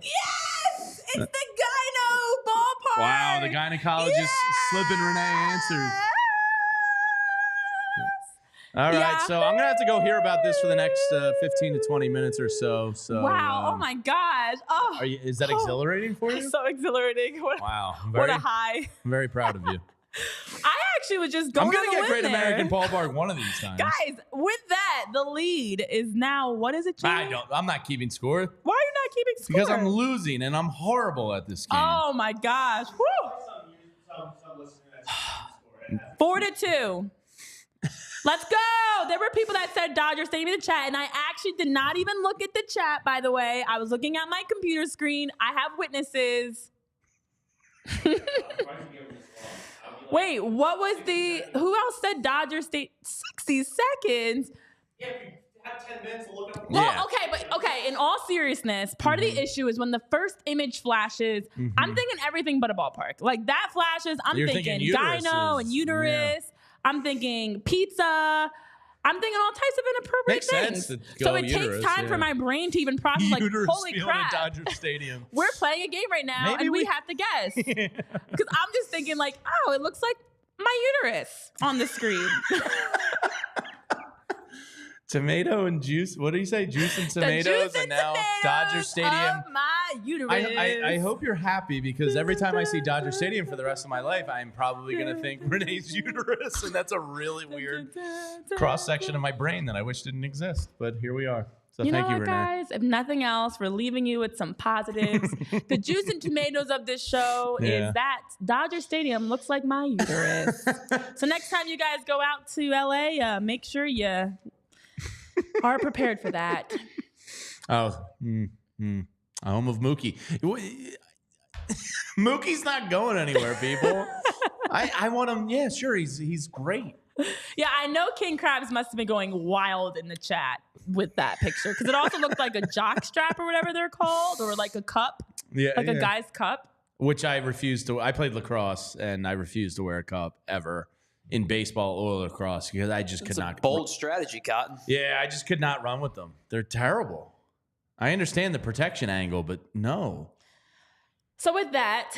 Yes! It's the gyno ballpark. Wow, the gynecologist slipping Renee answered. All right, so I'm going to have to go hear about this for the next 15 to 20 minutes or so. Wow, oh my gosh. Oh, is that exhilarating for you? So exhilarating. Wow. What a high. I'm very proud of you. I actually was just going I'm going to get Great there. American Ballpark one of these times. Guys, with that, the lead is now, what is it, Jamie? I'm not keeping score. Why are you not keeping score? Because I'm losing and I'm horrible at this game. Oh my gosh. Woo. 4-2. Let's go. There were people that said Dodger Stadium in the chat, and I actually did not even look at the chat, by the way. I was looking at my computer screen. I have witnesses. Wait, what was who else said Dodger State? 60 seconds? Yeah, if you have 10 minutes to look up. Well, okay, in all seriousness, part of the issue is when the first image flashes, I'm thinking everything but a ballpark. Like that flashes, I'm thinking gyno and uterus. Yeah. I'm thinking pizza. I'm thinking all types of inappropriate things. So it takes time for my brain to even process, like, holy crap. Dodger Stadium. We're playing a game right now, and we have to guess. Because I'm just thinking, like, oh, it looks like my uterus on the screen. Tomato and juice. What do you say? Juice and tomatoes, and now Dodger Stadium. My uterus. I hope you're happy, because every time I see Dodger Stadium for the rest of my life, I'm probably going to think Renee's uterus, and that's a really weird cross section of my brain that I wish didn't exist. But here we are. So thank you, Renee. Guys, if nothing else, we're leaving you with some positives. The juice and tomatoes of this show is that Dodger Stadium looks like my uterus. So next time you guys go out to LA, make sure you are prepared for that. Oh, a home of Mookie. Mookie's not going anywhere, people. I want him. Yeah, sure. He's great. Yeah, I know King Krabs must have been going wild in the chat with that picture, because it also looked like a jock strap or whatever they're called, or like a cup. Yeah, like a guy's cup. Which I refused to. I played lacrosse, and I refused to wear a cup ever in baseball or lacrosse, because I just could not. Bold strategy, Cotton. Yeah, I just could not run with them. They're terrible. I understand the protection angle, but no. So with that,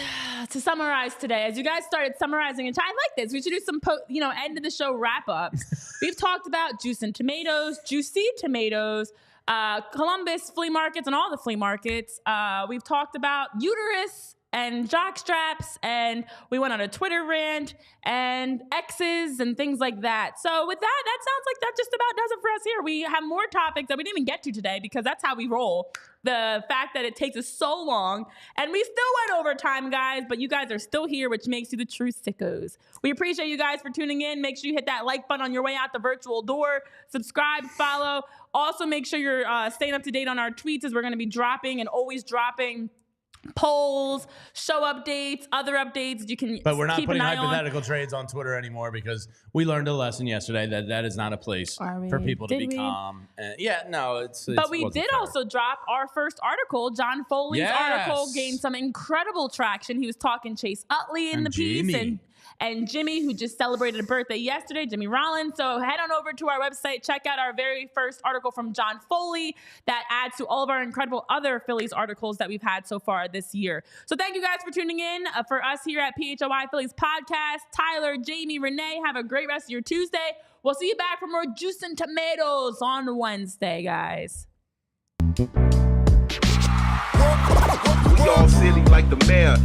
to summarize today, as you guys started summarizing in time like this, we should do some, end of the show wrap up. We've talked about juice and tomatoes, juicy tomatoes, Columbus flea markets and all the flea markets. We've talked about uterus and jock straps, and we went on a Twitter rant and X's and things like that. So with that sounds like that just about does it for us here. We have more topics that we didn't even get to today, because that's how we roll. The fact that it takes us so long, and we still went over time, guys, but you guys are still here, which makes you the true sickos. We appreciate you guys for tuning in. Make sure you hit that like button on your way out the virtual door. Subscribe, follow. Also, make sure you're staying up to date on our tweets, as we're going to be dropping and always dropping polls, show updates, other updates. You can, but we're not putting hypothetical trades on Twitter anymore, because we learned a lesson yesterday that is not a place for people to be calm. But we did also drop our first article. John Foley's article gained some incredible traction. He was talking Chase Utley in the piece, and Jimmy, who just celebrated a birthday yesterday, Jimmy Rollins. So head on over to our website, check out our very first article from John Foley that adds to all of our incredible other Phillies articles that we've had so far this year. So thank you guys for tuning in for us here at PHLY Phillies Podcast. Tyler, Jamie, Renee, have a great rest of your Tuesday. We'll see you back for more juice and tomatoes on Wednesday, guys. We all silly like the mayor.